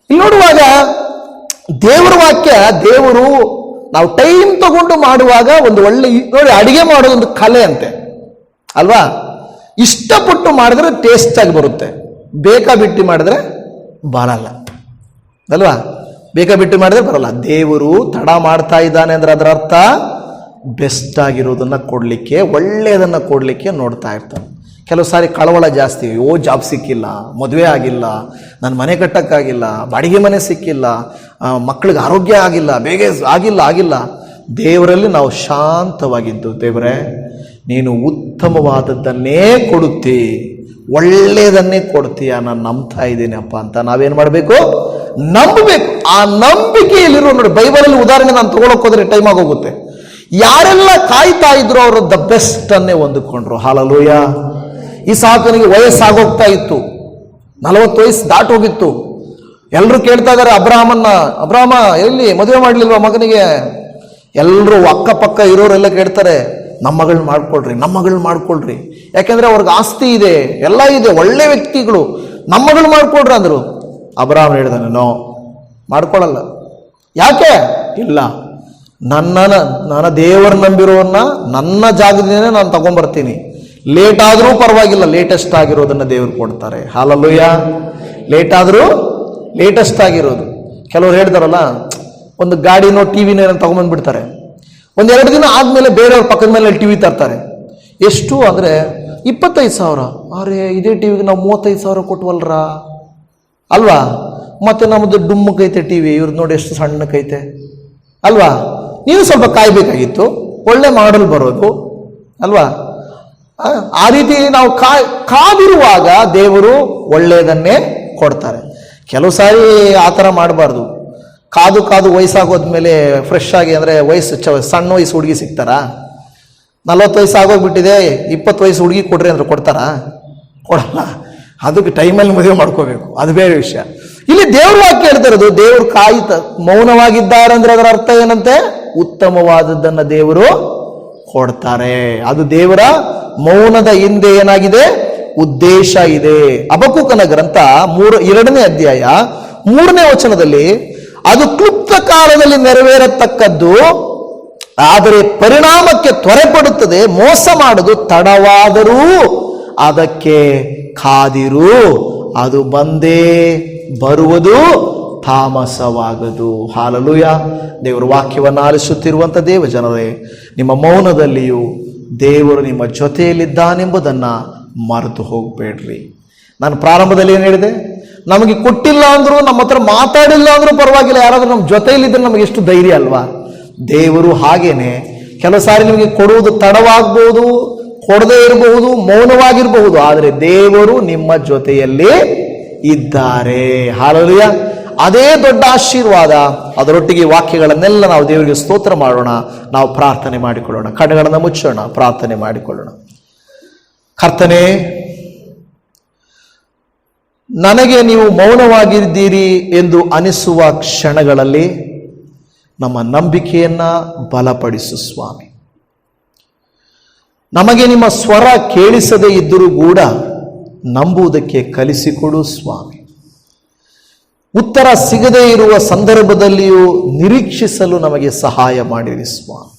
ಇಲ್ಲಿ ನೋಡುವಾಗ ದೇವರ ವಾಕ್ಯ, ದೇವರು ನಾವು ಟೈಮ್ ತಗೊಂಡು ಮಾಡುವಾಗ ಒಂದು ಒಳ್ಳೆ, ನೋಡಿ ಅಡಿಗೆ ಮಾಡೋದೊಂದು ಕಲೆ ಅಂತೆ ಅಲ್ವಾ? ಇಷ್ಟಪಟ್ಟು ಮಾಡಿದ್ರೆ ಟೇಸ್ಟ್ ಆಗಿ ಬರುತ್ತೆ, ಬೇಕಾಬಿಟ್ಟಿ ಮಾಡಿದ್ರೆ ಬರಲ್ಲ ಅಲ್ವಾ? ಬೇಕಾಬಿಟ್ಟಿ ಮಾಡಿದ್ರೆ ಬರಲ್ಲ. ದೇವರು ತಡ ಮಾಡ್ತಾ ಇದ್ದಾನೆ ಅಂದ್ರೆ ಅದರ ಅರ್ಥ ಬೆಸ್ಟ್ ಆಗಿರೋದನ್ನ ಕೊಡ್ಲಿಕ್ಕೆ, ಒಳ್ಳೆಯದನ್ನ ಕೊಡ್ಲಿಕ್ಕೆ ನೋಡ್ತಾ ಇರ್ತಾನೆ. ಕೆಲವು ಸಾರಿ ಕಳವಳ ಜಾಸ್ತಿ, ಜಾಬ್ ಸಿಕ್ಕಿಲ್ಲ, ಮದುವೆ ಆಗಿಲ್ಲ, ನನ್ನ ಮನೆ ಕಟ್ಟಕ್ಕಾಗಿಲ್ಲ, ಬಾಡಿಗೆ ಮನೆ ಸಿಕ್ಕಿಲ್ಲ, ಮಕ್ಕಳಿಗೆ ಆರೋಗ್ಯ ಆಗಿಲ್ಲ, ಬೇಗ ಆಗಿಲ್ಲ. ದೇವರಲ್ಲಿ ನಾವು ಶಾಂತವಾಗಿದ್ದು, ದೇವರೇ ನೀನು ಉತ್ತಮವಾದದ್ದನ್ನೇ ಕೊಡುತ್ತಿ, ಒಳ್ಳೆಯದನ್ನೇ ಕೊಡ್ತೀಯ, ನಾನು ನಂಬ್ತಾ ಇದ್ದೀನಿ ಅಪ್ಪ ಅಂತ ನಾವೇನು ಮಾಡಬೇಕು? ನಂಬಬೇಕು. ಆ ನಂಬಿಕೆಯಲ್ಲಿರೋ, ನೋಡಿ ಬೈಬಲಲ್ಲಿ ಉದಾಹರಣೆ ನಾನು ತಗೊಳಕ್ ಹೋದ್ರೆ ಟೈಮ್ ಆಗೋಗುತ್ತೆ. ಯಾರೆಲ್ಲ ಕಾಯ್ತಾ ಇದ್ರು ಅವರು ದ ಬೆಸ್ಟ್ ಅನ್ನೇ ಹೊಂದಿಕೊಂಡ್ರು. ಹಾಲೆಲೂಯ. ಇಸಾಕನಿಗೆ ವಯಸ್ಸಾಗೋಗ್ತಾ ಇತ್ತು, 40 ವಯಸ್ಸು ದಾಟೋಗಿತ್ತು. ಎಲ್ಲರೂ ಕೇಳ್ತಾ ಇದ್ದಾರೆ ಅಬ್ರಾಹ್ಮ ಎಲ್ಲಿ ಮದುವೆ ಮಾಡ್ಲಿಲ್ವಾ ಮಗನಿಗೆ? ಎಲ್ಲರೂ ಅಕ್ಕಪಕ್ಕ ಇರೋರೆಲ್ಲ ಕೇಳ್ತಾರೆ, ನಮ್ಮ ಮಗಳನ್ನ ಮಾಡ್ಕೊಳ್ರಿ, ಯಾಕೆಂದ್ರೆ ಅವ್ರಿಗೆ ಆಸ್ತಿ ಇದೆ, ಎಲ್ಲ ಇದೆ, ಒಳ್ಳೆ ವ್ಯಕ್ತಿಗಳು, ನಮ್ಮ ಮಗಳು ಮಾಡ್ಕೊಳ್ರಿ ಅಂದ್ರು. ಅಬ್ರಾಹ್ಮ ಹೇಳಿದಾನೆ, ನೋ, ಮಾಡ್ಕೊಳ್ಳಲ್ಲ. ಯಾಕೆ? ಇಲ್ಲ, ನನ್ನ ದೇವರ ನಂಬಿರೋನ್ನ ನನ್ನ ಜಾಗದಿಂದ ನಾನು ತಗೊಂಡ್ಬರ್ತೀನಿ, ಲೇಟ್ ಆದರೂ ಪರವಾಗಿಲ್ಲ, ಲೇಟೆಸ್ಟ್ ಆಗಿರೋದನ್ನ ದೇವರು ಕೊಡ್ತಾರೆ. ಹಾಲೆಲೂಯ. ಲೇಟ್ ಆದರೂ ಲೇಟೆಸ್ಟ್ ಆಗಿರೋದು. ಕೆಲವರು ಹೇಳ್ತಾರಲ್ಲ, ಒಂದು ಗಾಡಿನೋ ಟಿವಿನೋ ಏನೋ ತಗೊಂಡ್ಬಂದ್ಬಿಡ್ತಾರೆ, 1-2 ದಿನ ಆದ್ಮೇಲೆ ಬೇರೆಯವ್ರ ಪಕ್ಕದ ಮೇಲೆ ಟಿವಿ ತರ್ತಾರೆ. ಎಷ್ಟು ಅಂದ್ರೆ 25,000. ಅರೆ, ಇದೇ ಟಿವಿಗೆ ನಾವು 35,000 ಕೊಟ್ವಲ್ರ ಅಲ್ವಾ? ಮತ್ತೆ ನಮ್ಮದು ಡುಮ್ಮಕ್ಕೈತೆ ಟಿವಿ, ಇವ್ರದ್ದು ನೋಡಿ ಎಷ್ಟು ಸಣ್ಣಕ್ಕೈತೆ ಅಲ್ವಾ? ನೀವು ಸ್ವಲ್ಪ ಕಾಯ್ಬೇಕಾಗಿತ್ತು, ಒಳ್ಳೆ ಮಾಡಲ್ ಬರೋದು ಅಲ್ವಾ? ಆ ರೀತಿ ನಾವು ಕಾದಿರುವಾಗ ದೇವರು ಒಳ್ಳೆಯದನ್ನೇ ಕೊಡ್ತಾರೆ. ಕೆಲವು ಸಾರಿ ಆ ಥರ ಮಾಡಬಾರ್ದು. ಕಾದು ವಯಸ್ಸಾಗೋದ್ಮೇಲೆ ಫ್ರೆಶ್ ಆಗಿ, ಅಂದರೆ ಸಣ್ಣ ವಯಸ್ಸು ಹುಡುಗಿ ಸಿಗ್ತಾರಾ? 40 ವಯಸ್ಸು ಆಗೋಗ್ಬಿಟ್ಟಿದೆ, 20 ವಯಸ್ಸು ಹುಡುಗಿ ಕೊಡ್ರಿ ಅಂದ್ರೆ ಕೊಡ್ತಾರಾ? ಕೊಡಲ್ಲ. ಅದಕ್ಕೆ ಟೈಮಲ್ಲಿ ಮದುವೆ ಮಾಡ್ಕೋಬೇಕು, ಅದು ಬೇರೆ ವಿಷಯ. ಇಲ್ಲಿ ದೇವ್ರ ವಾಕ್ಯ ಹೇಳ್ತಾ ಇರೋದು, ದೇವರು ಮೌನವಾಗಿದ್ದಾರೆ ಅಂದ್ರೆ ಅದರ ಅರ್ಥ ಏನಂತೆ? ಉತ್ತಮವಾದದ್ದನ್ನ ದೇವರು ಕೊಡ್ತಾರೆ. ಅದು ದೇವರ ಮೌನದ ಹಿಂದೆ ಏನಾಗಿದೆ? ಉದ್ದೇಶ ಇದೆ. ಹಬಕ್ಕೂಕನ ಗ್ರಂಥ 2ನೇ ಅಧ್ಯಾಯ 3ನೇ ವಚನದಲ್ಲಿ, ಅದು ಕ್ಲುಪ್ತ ಕಾಲದಲ್ಲಿ ನೆರವೇರತಕ್ಕದ್ದು, ಆದರೆ ಪರಿಣಾಮಕ್ಕೆ ತ್ವರೆಪಡುತ್ತದೆ, ಮೋಸ ಮಾಡುವುದು ತಡವಾದರೂ ಅದಕ್ಕೆ ಕಾದಿರು, ಅದು ಬಂದೇ ಬರುವುದು, ತಾಮಸವಾಗದು. ಹಾಲೆಲೂಯ. ದೇವರ ವಾಕ್ಯವನ್ನು ಆಲಿಸುತ್ತಿರುವಂಥ ದೇವ ಜನರೇ, ನಿಮ್ಮ ಮೌನದಲ್ಲಿಯೂ ದೇವರು ನಿಮ್ಮ ಜೊತೆಯಲ್ಲಿದ್ದಾನೆಂಬುದನ್ನು ಮರೆತು ಹೋಗಬೇಡ್ರಿ. ನಾನು ಪ್ರಾರಂಭದಲ್ಲಿ ಏನು ಹೇಳಿದೆ? ನಮಗೆ ಕೊಟ್ಟಿಲ್ಲ ಅಂದರೂ, ನಮ್ಮ ಹತ್ರ ಮಾತಾಡಿಲ್ಲ ಅಂದರೂ ಪರವಾಗಿಲ್ಲ, ಯಾರಾದರೂ ನಮ್ಮ ಜೊತೆಯಲ್ಲಿದ್ದರೆ ನಮಗೆ ಎಷ್ಟು ಧೈರ್ಯ ಅಲ್ವಾ? ದೇವರು ಹಾಗೇನೆ ಕೆಲವು ಸಾರಿ ನಿಮಗೆ ಕೊಡುವುದು ತಡವಾಗಬಹುದು, ಕೊಡದೇ ಇರಬಹುದು, ಮೌನವಾಗಿರಬಹುದು, ಆದರೆ ದೇವರು ನಿಮ್ಮ ಜೊತೆಯಲ್ಲಿ ಇದ್ದಾರೆ. ಹಲ್ಲೆಲೂಯ. ಅದೇ ದೊಡ್ಡ ಆಶೀರ್ವಾದ. ಅದರೊಟ್ಟಿಗೆ ವಾಕ್ಯಗಳನ್ನೆಲ್ಲ ನಾವು ದೇವರಿಗೆ ಸ್ತೋತ್ರ ಮಾಡೋಣ. ನಾವು ಪ್ರಾರ್ಥನೆ ಮಾಡಿಕೊಳ್ಳೋಣ. ಕಣ್ಣುಗಳನ್ನು ಮುಚ್ಚೋಣ, ಪ್ರಾರ್ಥನೆ ಮಾಡಿಕೊಳ್ಳೋಣ. ಕರ್ತನೇ, ನನಗೆ ನೀವು ಮೌನವಾಗಿದ್ದೀರಿ ಎಂದು ಅನಿಸುವ ಕ್ಷಣಗಳಲ್ಲಿ ನಮ್ಮ ನಂಬಿಕೆಯನ್ನ ಬಲಪಡಿಸು ಸ್ವಾಮಿ. ನಮಗೆ ನಿಮ್ಮ ಸ್ವರ ಕೇಳಿಸದೇ ಇದ್ದರೂ ಕೂಡ ನಂಬುವುದಕ್ಕೆ ಕಲಿಸಿಕೊಡು ಸ್ವಾಮಿ. ಉತ್ತರ ಸಿಗದೇ ಇರುವ ಸಂದರ್ಭದಲ್ಲಿಯೂ ನಿರೀಕ್ಷಿಸಲು ನಮಗೆ ಸಹಾಯ ಮಾಡಿರಿ ಸ್ವಾಮಿ.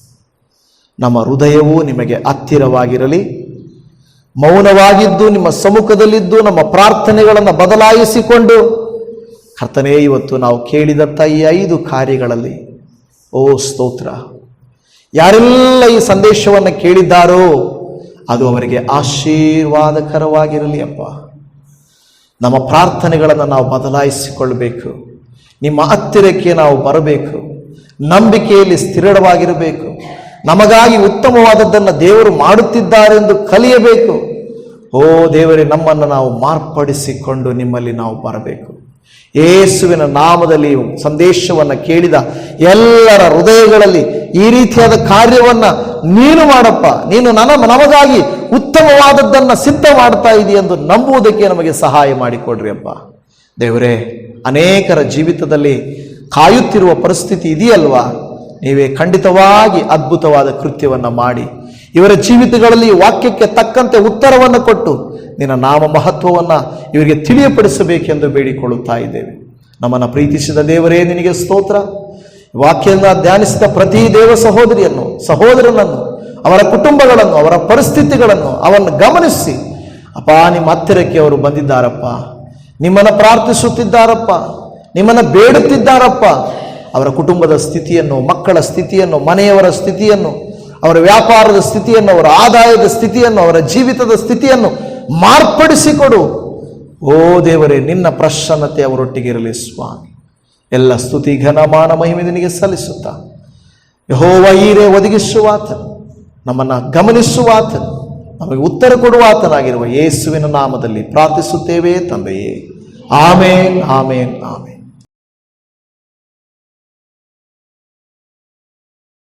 ನಮ್ಮ ಹೃದಯವೂ ನಿಮಗೆ ಹತ್ತಿರವಾಗಿರಲಿ. ಮೌನವಾಗಿದ್ದು ನಿಮ್ಮ ಸಮ್ಮುಖದಲ್ಲಿದ್ದು ನಮ್ಮ ಪ್ರಾರ್ಥನೆಗಳನ್ನು ಬದಲಾಯಿಸಿಕೊಂಡು ಕರ್ತನೇ, ಇವತ್ತು ನಾವು ಕೇಳಿದಂಥ ಈ 5 ಕಾರ್ಯಗಳಲ್ಲಿ ಓ ಸ್ತೋತ್ರ, ಯಾರೆಲ್ಲ ಈ ಸಂದೇಶವನ್ನು ಕೇಳಿದ್ದಾರೋ ಅದು ಅವರಿಗೆ ಆಶೀರ್ವಾದಕರವಾಗಿರಲಿ ಅಪ್ಪ. ನಮ್ಮ ಪ್ರಾರ್ಥನೆಗಳನ್ನು ನಾವು ಬದಲಾಯಿಸಿಕೊಳ್ಳಬೇಕು. ನಿಮ್ಮ ಹತ್ತಿರಕ್ಕೆ ನಾವು ಬರಬೇಕು. ನಂಬಿಕೆಯಲ್ಲಿ ಸ್ಥಿರವಾಗಿರಬೇಕು. ನಮಗಾಗಿ ಉತ್ತಮವಾದದ್ದನ್ನು ದೇವರು ಮಾಡುತ್ತಿದ್ದಾರೆಂದು ಕಲಿಯಬೇಕು. ಓ ದೇವರೇ, ನಮ್ಮನ್ನು ನಾವು ಮಾರ್ಪಡಿಸಿಕೊಂಡು ನಿಮ್ಮಲ್ಲಿ ನಾವು ಬರಬೇಕು. ಯೇಸುವಿನ ನಾಮದಲ್ಲಿ ಸಂದೇಶವನ್ನು ಕೇಳಿದ ಎಲ್ಲರ ಹೃದಯಗಳಲ್ಲಿ ಈ ರೀತಿಯಾದ ಕಾರ್ಯವನ್ನು ನೀನು ಮಾಡಪ್ಪ. ನೀನು ನಮಗಾಗಿ ಉತ್ತಮವಾದದ್ದನ್ನು ಸಿದ್ಧ ಮಾಡ್ತಾ ಇದೆಯೆಂದು ನಂಬುವುದಕ್ಕೆ ನಮಗೆ ಸಹಾಯ ಮಾಡಿಕೊಡ್ರಿ ಅಪ್ಪ. ದೇವರೇ, ಅನೇಕರ ಜೀವಿತದಲ್ಲಿ ಕಾಯುತ್ತಿರುವ ಪರಿಸ್ಥಿತಿ ಇದೆಯಲ್ವಾ? ನೀವೇ ಖಂಡಿತವಾಗಿ ಅದ್ಭುತವಾದ ಕೃತ್ಯವನ್ನು ಮಾಡಿ ಇವರ ಜೀವಿತಗಳಲ್ಲಿ ವಾಕ್ಯಕ್ಕೆ ತಕ್ಕಂತೆ ಉತ್ತರವನ್ನು ಕೊಟ್ಟು ನಿನ್ನ ನಾಮ ಮಹತ್ವವನ್ನು ಇವರಿಗೆ ತಿಳಿಯಪಡಿಸಬೇಕೆಂದು ಬೇಡಿಕೊಳ್ಳುತ್ತಾ ಇದ್ದೇವೆ. ನಮ್ಮನ್ನು ಪ್ರೀತಿಸಿದ ದೇವರೇ, ನಿನಗೆ ಸ್ತೋತ್ರ. ವಾಕ್ಯದಿಂದ ಧ್ಯಾನಿಸಿದ ಪ್ರತಿ ದೇವ ಸಹೋದರನನ್ನು, ಅವರ ಕುಟುಂಬಗಳನ್ನು, ಅವರ ಪರಿಸ್ಥಿತಿಗಳನ್ನು ಅವನ್ನು ಗಮನಿಸಿ ಅಪ್ಪ, ನಿಮ್ಮ ಹತ್ತಿರಕ್ಕೆ ಅವರು ಬಂದಿದ್ದಾರಪ್ಪ. ನಿಮ್ಮನ್ನು ಪ್ರಾರ್ಥಿಸುತ್ತಿದ್ದಾರಪ್ಪ, ನಿಮ್ಮನ್ನು ಬೇಡುತ್ತಿದ್ದಾರಪ್ಪ. ಅವರ ಕುಟುಂಬದ ಸ್ಥಿತಿಯನ್ನು, ಮಕ್ಕಳ ಸ್ಥಿತಿಯನ್ನು, ಮನೆಯವರ ಸ್ಥಿತಿಯನ್ನು, ಅವರ ವ್ಯಾಪಾರದ ಸ್ಥಿತಿಯನ್ನು, ಅವರ ಆದಾಯದ ಸ್ಥಿತಿಯನ್ನು, ಅವರ ಜೀವಿತದ ಸ್ಥಿತಿಯನ್ನು ಮಾರ್ಪಡಿಸಿಕೊಡು. ಓ ದೇವರೇ, ನಿನ್ನ ಪ್ರಸನ್ನತೆ ಅವರೊಟ್ಟಿಗೆ ಇರಲಿ ಸ್ವಾಮಿ. ಎಲ್ಲ ಸ್ತುತಿ, ಘನ, ಮಾನ, ಮಹಿಮೆ ನಿನಗೆ ಸಲ್ಲಿಸುತ್ತಾ ಯೆಹೋವ ಈರೇ ಒದಗಿಸುವಾತನು, ನಮ್ಮನ್ನು ಗಮನಿಸುವಾತನು, ನಮಗೆ ಉತ್ತರ ಕೊಡುವಾತನಾಗಿರುವ ಯೇಸುವಿನ ನಾಮದಲ್ಲಿ ಪ್ರಾರ್ಥಿಸುತ್ತೇವೆ ತಂದೆಯೇ. ಆಮೇನ್, ಆಮೇನ್, ಆಮೇನ್.